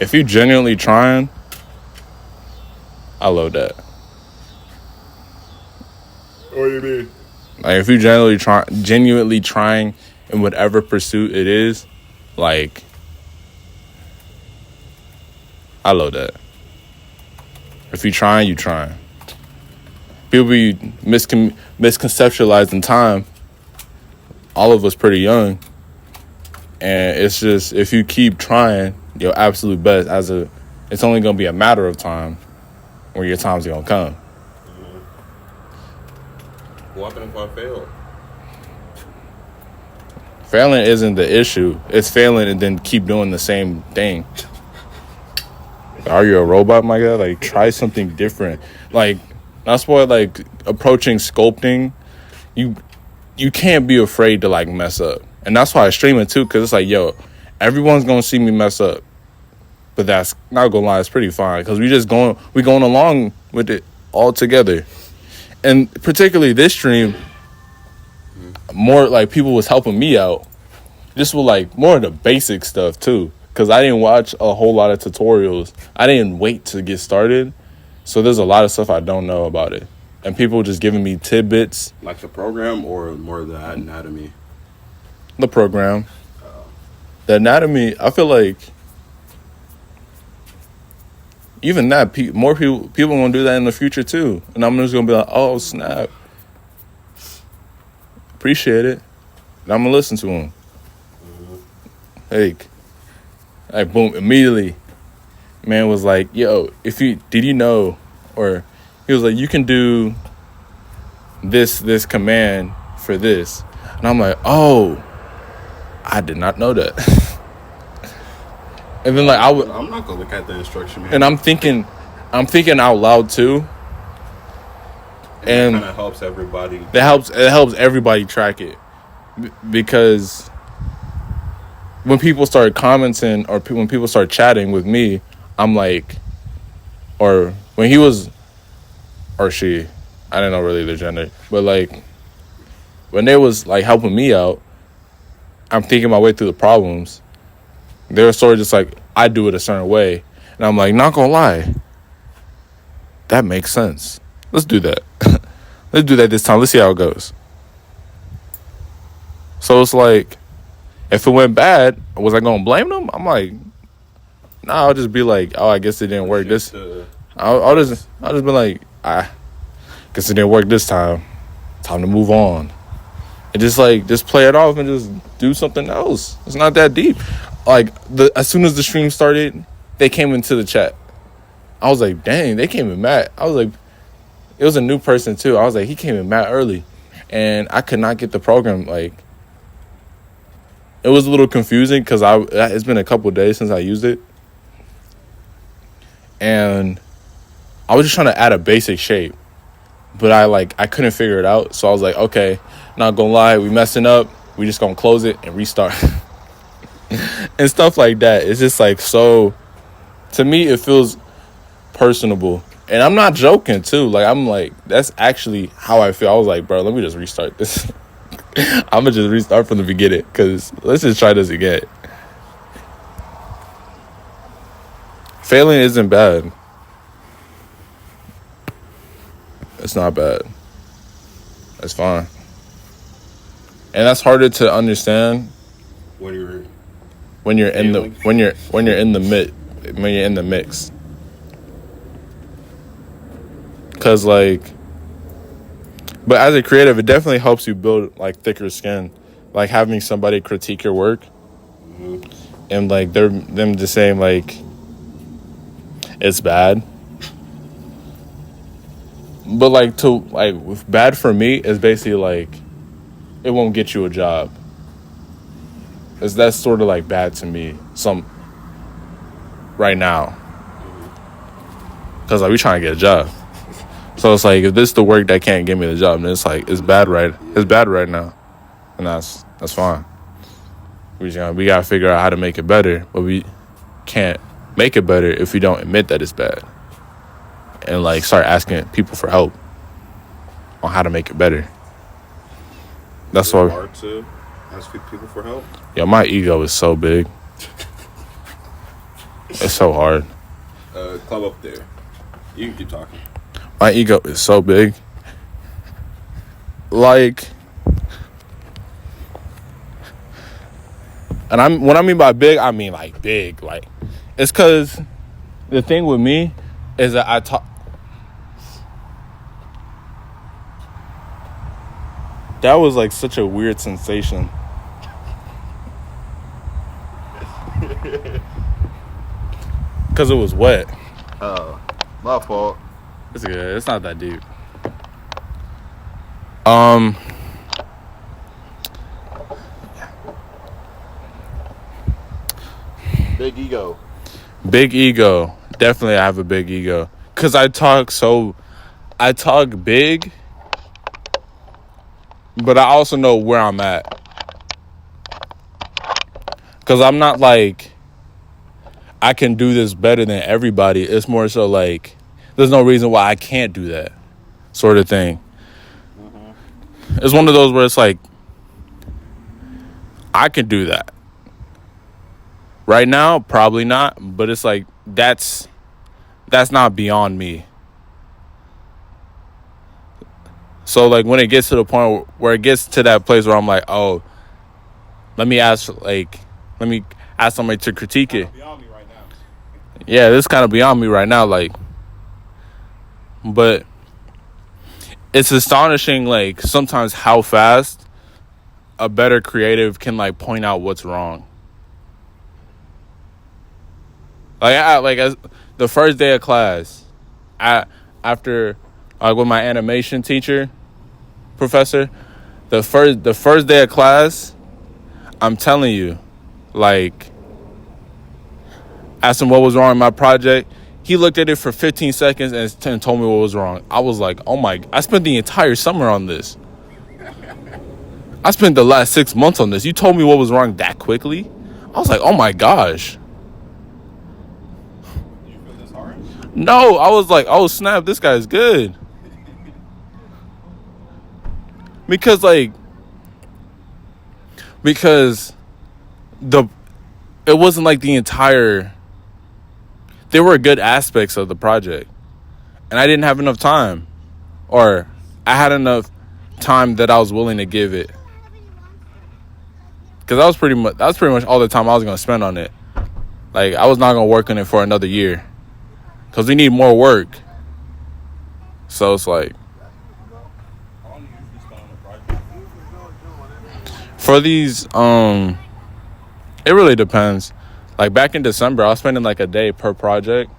If you genuinely trying, I love that. What do you mean? Like if you genuinely trying in whatever pursuit it is, like I love that. If you trying, you trying. People be misconceptualizing time. All of us pretty young, and it's just if you keep trying your absolute best, it's only gonna be a matter of time where your time's gonna come. What happened if I fail? Failing isn't the issue. It's failing and then keep doing the same thing. Are you a robot, my guy? Like, try something different. Like, that's why, like, approaching sculpting, you can't be afraid to, like, mess up. And that's why I stream it, too, because it's like, yo, everyone's going to see me mess up. But that's, not going to lie, it's pretty fine. Because we going along with it all together. And particularly this stream, more, like, people was helping me out. Just with, like, more of the basic stuff, too. Because I didn't watch a whole lot of tutorials. I didn't wait to get started. So there's a lot of stuff I don't know about it. And people just giving me tidbits. Like the program or more of the anatomy? The program. The anatomy, I feel like even that, more people going to do that in the future too. And I'm just going to be like, oh, snap. Appreciate it. And I'm going to listen to them. Hey. Like, boom, immediately, man was like, yo, did you know, or he was like, you can do this command for this. And I'm like, oh, I did not know that. And then, like, I'm not going to look at the instruction, man. And I'm thinking out loud, too. And it kind of helps everybody. It helps everybody track it. Because when people start commenting or when people start chatting with me, I'm like, or when he was, or she, I didn't know really their gender, but like, when they was like helping me out, I'm thinking my way through the problems. They were sort of just like, I do it a certain way. And I'm like, not gonna lie, that makes sense. Let's do that. Let's do that this time. Let's see how it goes. So it's like, if it went bad, was I gonna blame them? I'm like, nah, I'll just be like, oh, I guess it didn't work this. I'll just be like, guess it didn't work this time. Time to move on. And just play it off and just do something else. It's not that deep. Like as soon as the stream started, they came into the chat. I was like, dang, they came in mad. I was like, it was a new person too. I was like, he came in mad early, and I could not get the program like. It was a little confusing because it's been a couple of days since I used it. And I was just trying to add a basic shape. but I couldn't figure it out. So I was like, okay, not gonna lie, we messing up. We just gonna close it and restart. And stuff like that. It's just like, so to me it feels personable. And I'm not joking too. Like, I'm like, that's actually how I feel. I was like, bro, let me just restart this. I'm gonna just restart from the beginning, because let's just try this again. Failing isn't bad. It's not bad. It's fine. And that's harder to understand When you're when you're in the failing? when you're in the mix. Cause like, but as a creative, it definitely helps you build like thicker skin. Like having somebody critique your work, and like them just saying like it's bad. But like, to like, bad for me is basically like it won't get you a job. That's sort of like bad to me. Some right now, because like we trying to get a job. So it's like, if this is the work that can't get me the job, then it's like it's bad right now, and that's fine. We gotta figure out how to make it better, but we can't make it better if we don't admit that it's bad, and like start asking people for help on how to make it better. That's Is it why, hard to ask people for help? yo, my ego is so big. It's so hard. Club up there. You can keep talking. My ego is so big. Like, and what I mean by big, I mean like big. Like, it's because the thing with me is that I talk. That was like such a weird sensation. Because it was wet. Oh, my fault. It's good. It's not that deep. Big ego. Big ego. Definitely I have a big ego. Because I talk big, but I also know where I'm at. Because I'm not like, I can do this better than everybody. It's more so like, there's no reason why I can't do that sort of thing. It's one of those where it's like, I can do that. Right now, probably not. But it's like, that's not beyond me. So like, when it gets to the point where it gets to that place where I'm like, oh, let me ask somebody to critique it. Beyond me right now. Yeah, this is kind of beyond me right now. Like, but it's astonishing, like, sometimes how fast a better creative can like point out what's wrong. Like, as the first day of class, after with my animation professor, the first day of class, I'm telling you, like, asked him what was wrong with my project. He looked at it for 15 seconds and told me what was wrong. I was like, oh my, I spent the entire summer on this. I spent the last 6 months on this. You told me what was wrong that quickly? I was like, oh my gosh. You feel this hard? No, I was like, oh snap, this guy's good. Because it wasn't like the entire, there were good aspects of the project, and I didn't have enough time, or I had enough time that I was willing to give it, because that was pretty much all the time I was going to spend on it. Like, I was not going to work on it for another year, because we need more work. So it's like, How long do you usually spend on a project? for these, it really depends. Like, back in December, I was spending like a day per project,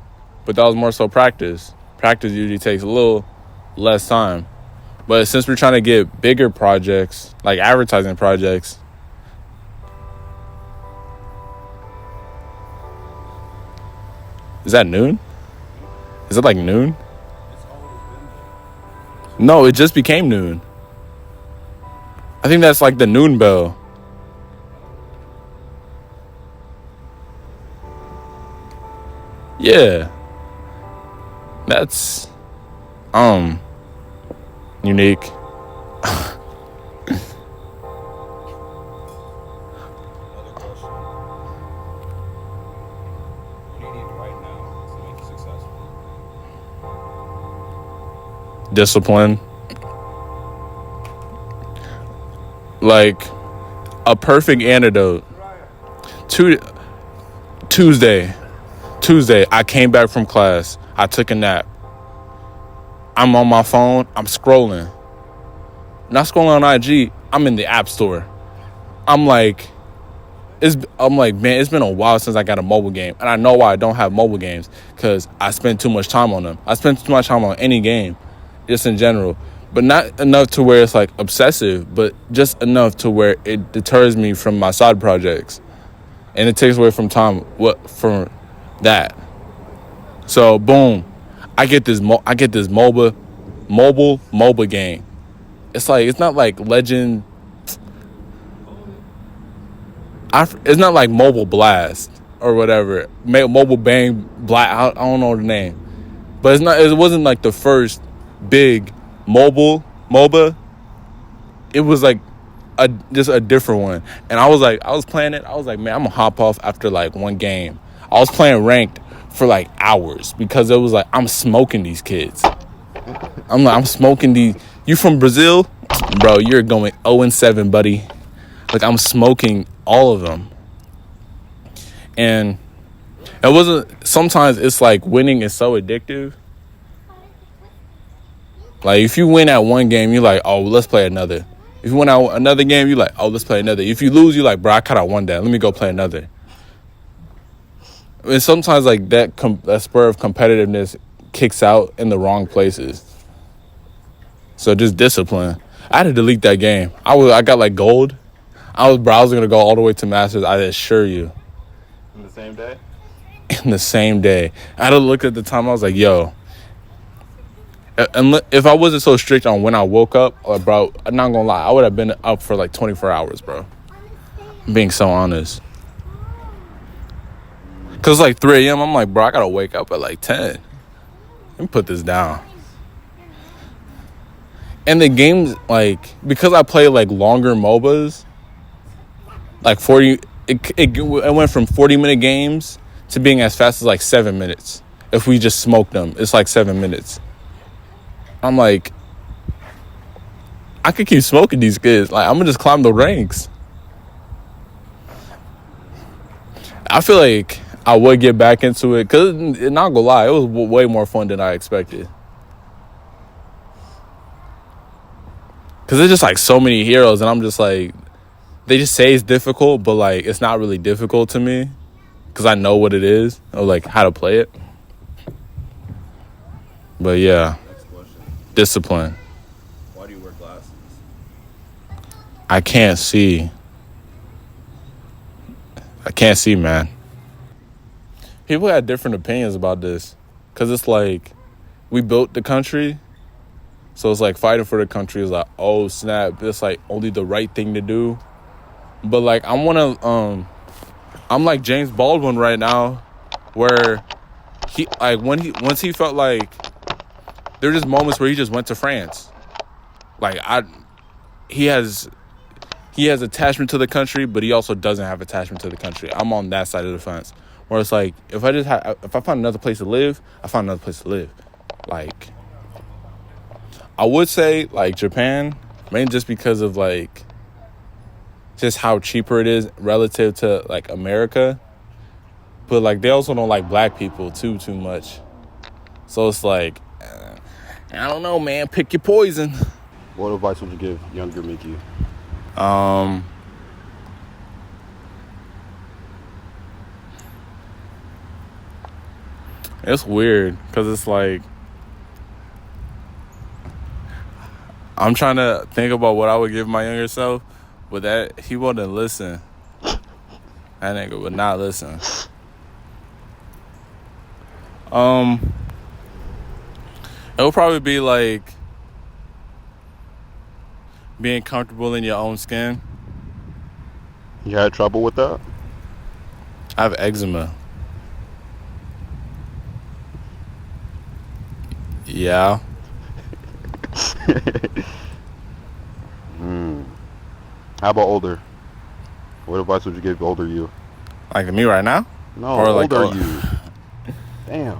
but that was more so practice. Practice usually takes a little less time. But since we're trying to get bigger projects, like advertising projects, is that noon? Is it like noon? It's always been there. No, it just became noon. I think that's like the noon bell. Yeah. That's unique. Another question. What do you need right now to make you successful? Discipline. Like a perfect antidote. Tuesday, I came back from class. I took a nap. I'm on my phone. I'm scrolling. Not scrolling on IG. I'm in the App Store. I'm like, man, it's been a while since I got a mobile game. And I know why I don't have mobile games. Because I spend too much time on them. I spend too much time on any game. Just in general. But not enough to where it's like obsessive. But just enough to where it deters me from my side projects. And it takes away from from that. So boom. I get this mobile game. It's like, it's not like Legend. It's not like Mobile Blast or whatever. Mobile Bang Blast. I don't know the name, but it wasn't like the first big MOBA. It was like just a different one. And I was playing it. I was like, man, I'm gonna hop off after like one game. I was playing ranked for like hours because it was like, I'm smoking these kids. I'm smoking these. You from Brazil? Bro, you're going 0-7, buddy. Like, I'm smoking all of them. And it wasn't, sometimes it's like winning is so addictive. Like, if you win at one game, you're like, oh, let's play another. If you win at another game, you're like, oh, let's play another. If you lose, you're like, bro, I kind of won that. Let me go play another. And sometimes, like, that spur of competitiveness kicks out in the wrong places. So just discipline. I had to delete that game. I got like gold. I was gonna go all the way to masters. I assure you. In the same day? In the same day. I had to look at the time. I was like, yo. And if I wasn't so strict on when I woke up, bro, I'm not gonna lie, I would have been up for like 24 hours, bro. I'm being so honest. Cause it's like 3 a.m. I'm like, bro, I gotta wake up at like 10. Let me put this down. And the games, like, because I play like longer MOBAs, like 40, it went from 40-minute games to being as fast as like 7 minutes. If we just smoke them, it's like 7 minutes. I'm like, I could keep smoking these kids. Like, I'm gonna just climb the ranks. I feel like I would get back into it, cause not gonna lie, it was way more fun than I expected. Cause there's just like so many heroes, and I'm just like, they just say it's difficult, but like it's not really difficult to me, cause I know what it is or like how to play it. But yeah, Next question. discipline. Why do you wear glasses? I can't see. Man. People have different opinions about this, cause it's like we built the country. So it's like fighting for the country is like, oh snap, it's like only the right thing to do. But like I'm like James Baldwin right now, where he like once he felt like there were just moments where he just went to France. Like he has attachment to the country, but he also doesn't have attachment to the country. I'm on that side of the fence, where it's like if I find another place to live, I find another place to live. Like, I would say, like, Japan, mainly just because of, like, just how cheaper it is relative to, like, America. But, like, they also don't like black people, too much. So it's like, I don't know, man. Pick your poison. What advice would you give younger Mickey? It's weird, because it's like, I'm trying to think about what I would give my younger self, but that he wouldn't listen. That nigga would not listen. It would probably be like, being comfortable in your own skin. You had trouble with that? I have eczema. Yeah. How about older? What advice would you give older you? Like me right now? No, Or like older you. Damn.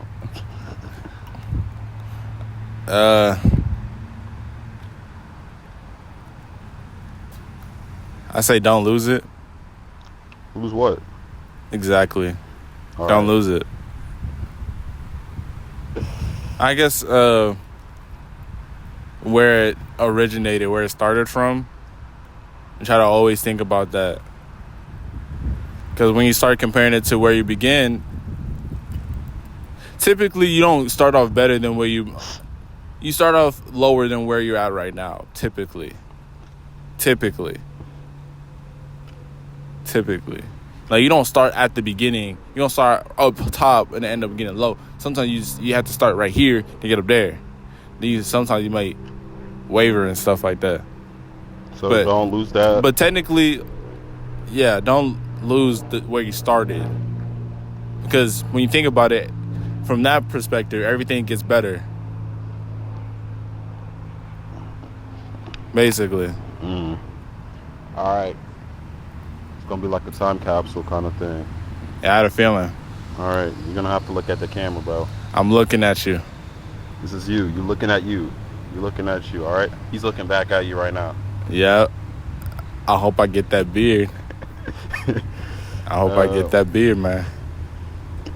I say don't lose it. Lose what? Exactly. All Don't right. lose it. I guess where it originated, where it started from, and try to always think about that. Because when you start comparing it to where you begin, typically you don't start off better than where you start off lower than where you're at right now. Typically. Like, you don't start at the beginning. You don't start up top and end up getting low. Sometimes you have to start right here to get up there. Sometimes you might waver and stuff like that. So don't lose that. But technically, yeah, don't lose where you started. Because when you think about it, from that perspective, everything gets better. Basically. All right. It's going to be like a time capsule kind of thing. Yeah, I had a feeling. All right. You're going to have to look at the camera, bro. I'm looking at you. This is you. You're looking at you. You're looking at you, all right? He's looking back at you right now. Yeah. I hope I get that beard. I get that beard, man.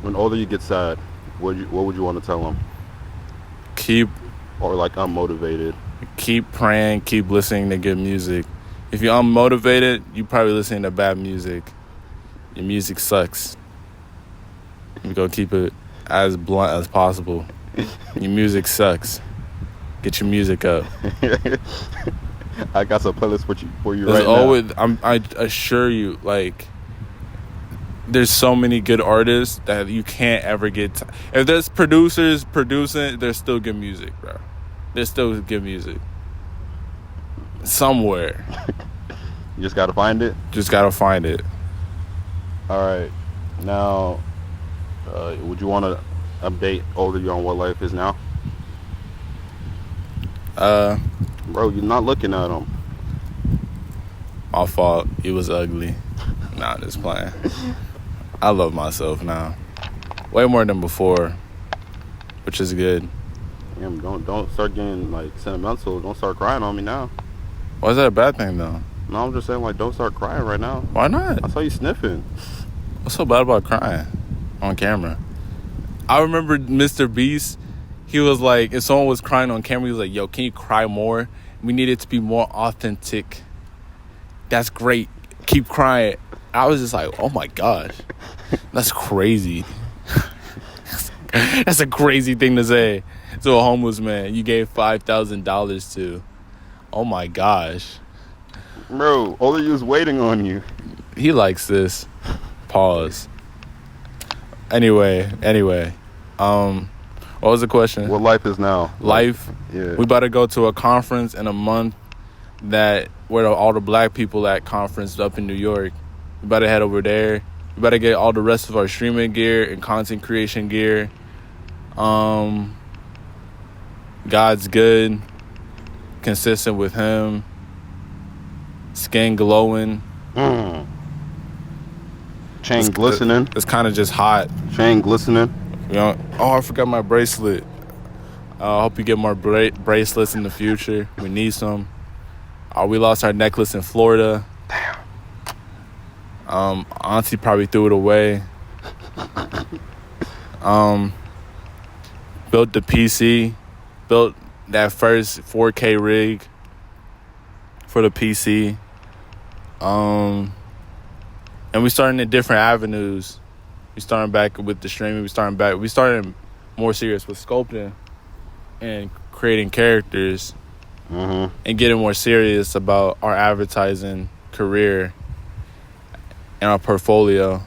When older you get sad, what would you want to tell him? Or like unmotivated? Keep praying, keep listening to good music. If you're unmotivated, you're probably listening to bad music. Your music sucks. We're going to keep it as blunt as possible. Your music sucks. Get your music up. I got some playlists for you There's right always, now. I assure you, like, there's so many good artists that you can't ever get. If there's producers producing, there's still good music, bro. There's still good music. Somewhere. You just got to find it? Just gotta find it. All right. Now, would you want to update older you on what life is now? Bro, you're not looking at him. My fault. He was ugly. Nah, just playing. I love myself now. Way more than before, which is good. Damn, don't start getting like sentimental. Don't start crying on me now. Why is that a bad thing, though? No, I'm just saying, like, don't start crying right now. Why not? I saw you sniffing. What's so bad about crying on camera? I remember Mr. Beast. He was like, if someone was crying on camera, he was like, yo, can you cry more? We need it to be more authentic. That's great. Keep crying. I was just like, oh my gosh. That's crazy. That's a crazy thing to say to a homeless man you gave $5,000 to. Oh my gosh. Bro, older you's waiting on you. He likes this. Pause. Anyway. What was the question? What life is now? Life. Yeah. We about to go to a conference in a month where all the black people at conference up in New York. We about to head over there. We about to get all the rest of our streaming gear and content creation gear. God's good. Consistent with him. Skin glowing. Chain glistening. It's kind of just hot. Chain glistening. You know, I forgot my bracelet. I hope you get more bracelets in the future. We need some. We lost our necklace in Florida. Damn. Auntie probably threw it away. Built the PC. Built that first 4K rig for the PC. And we starting in different avenues. We starting back with the streaming. We started more serious with sculpting and creating characters, and getting more serious about our advertising career and our portfolio,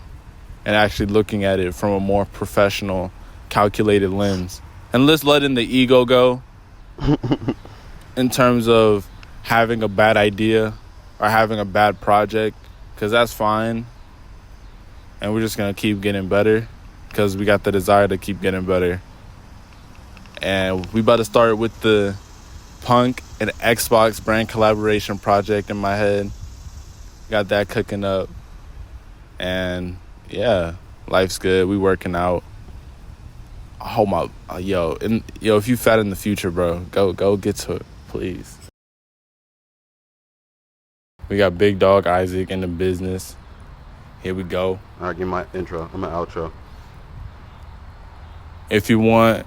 and actually looking at it from a more professional, calculated lens. And let's letting the ego go in terms of having a bad idea or having a bad project, because that's fine. And we're just going to keep getting better because we got the desire to keep getting better. And we about to start with the Punk and Xbox brand collaboration project in my head. Got that cooking up. And yeah, life's good. We working out. Oh my, if you fat in the future, bro, go get to it, please. We got Big Dog Isaac in the business. Here we go. All right, give me my intro. I'm an outro. If you want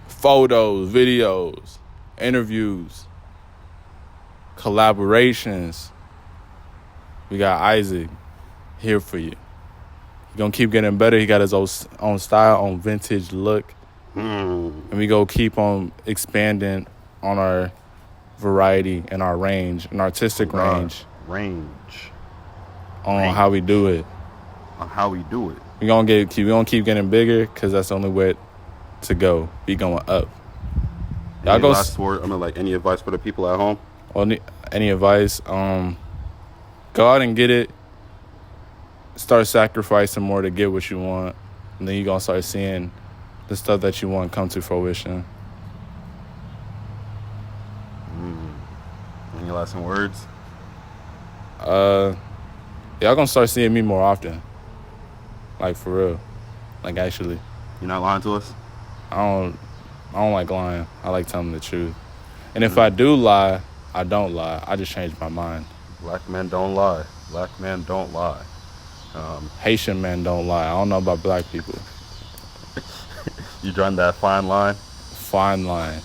photos, videos, interviews, collaborations, we got Isaac here for you. He's going to keep getting better. He got his own style, own vintage look. And we go keep on expanding on our variety and our range, an artistic range. On how we do it. On how we do it. We gonna keep getting bigger because that's the only way to go. Be going up. Y'all go. Any advice for the people at home? Any advice? Go out and get it. Start sacrificing more to get what you want, and then you gonna start seeing the stuff that you want come to fruition. Any last words? Y'all gonna start seeing me more often. Like, for real. Like, actually. You're not lying to us? I don't like lying. I like telling the truth. And if I do lie, I don't lie. I just change my mind. Black men don't lie. Black men don't lie. Haitian men don't lie. I don't know about black people. You drawing that fine line? Fine line.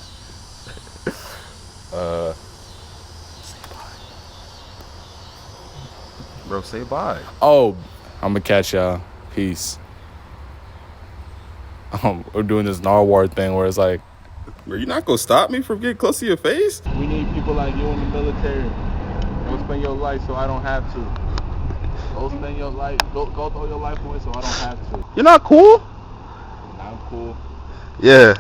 Bro, say bye. Oh, I'm gonna catch y'all. Peace. We're doing this Narwhal thing where it's like, Bro, you not gonna stop me from getting close to your face? we need people like you in the military. Go spend your life so I don't have to. Go spend your life. Go throw your life away so I don't have to. You're not cool? I'm cool. Yeah.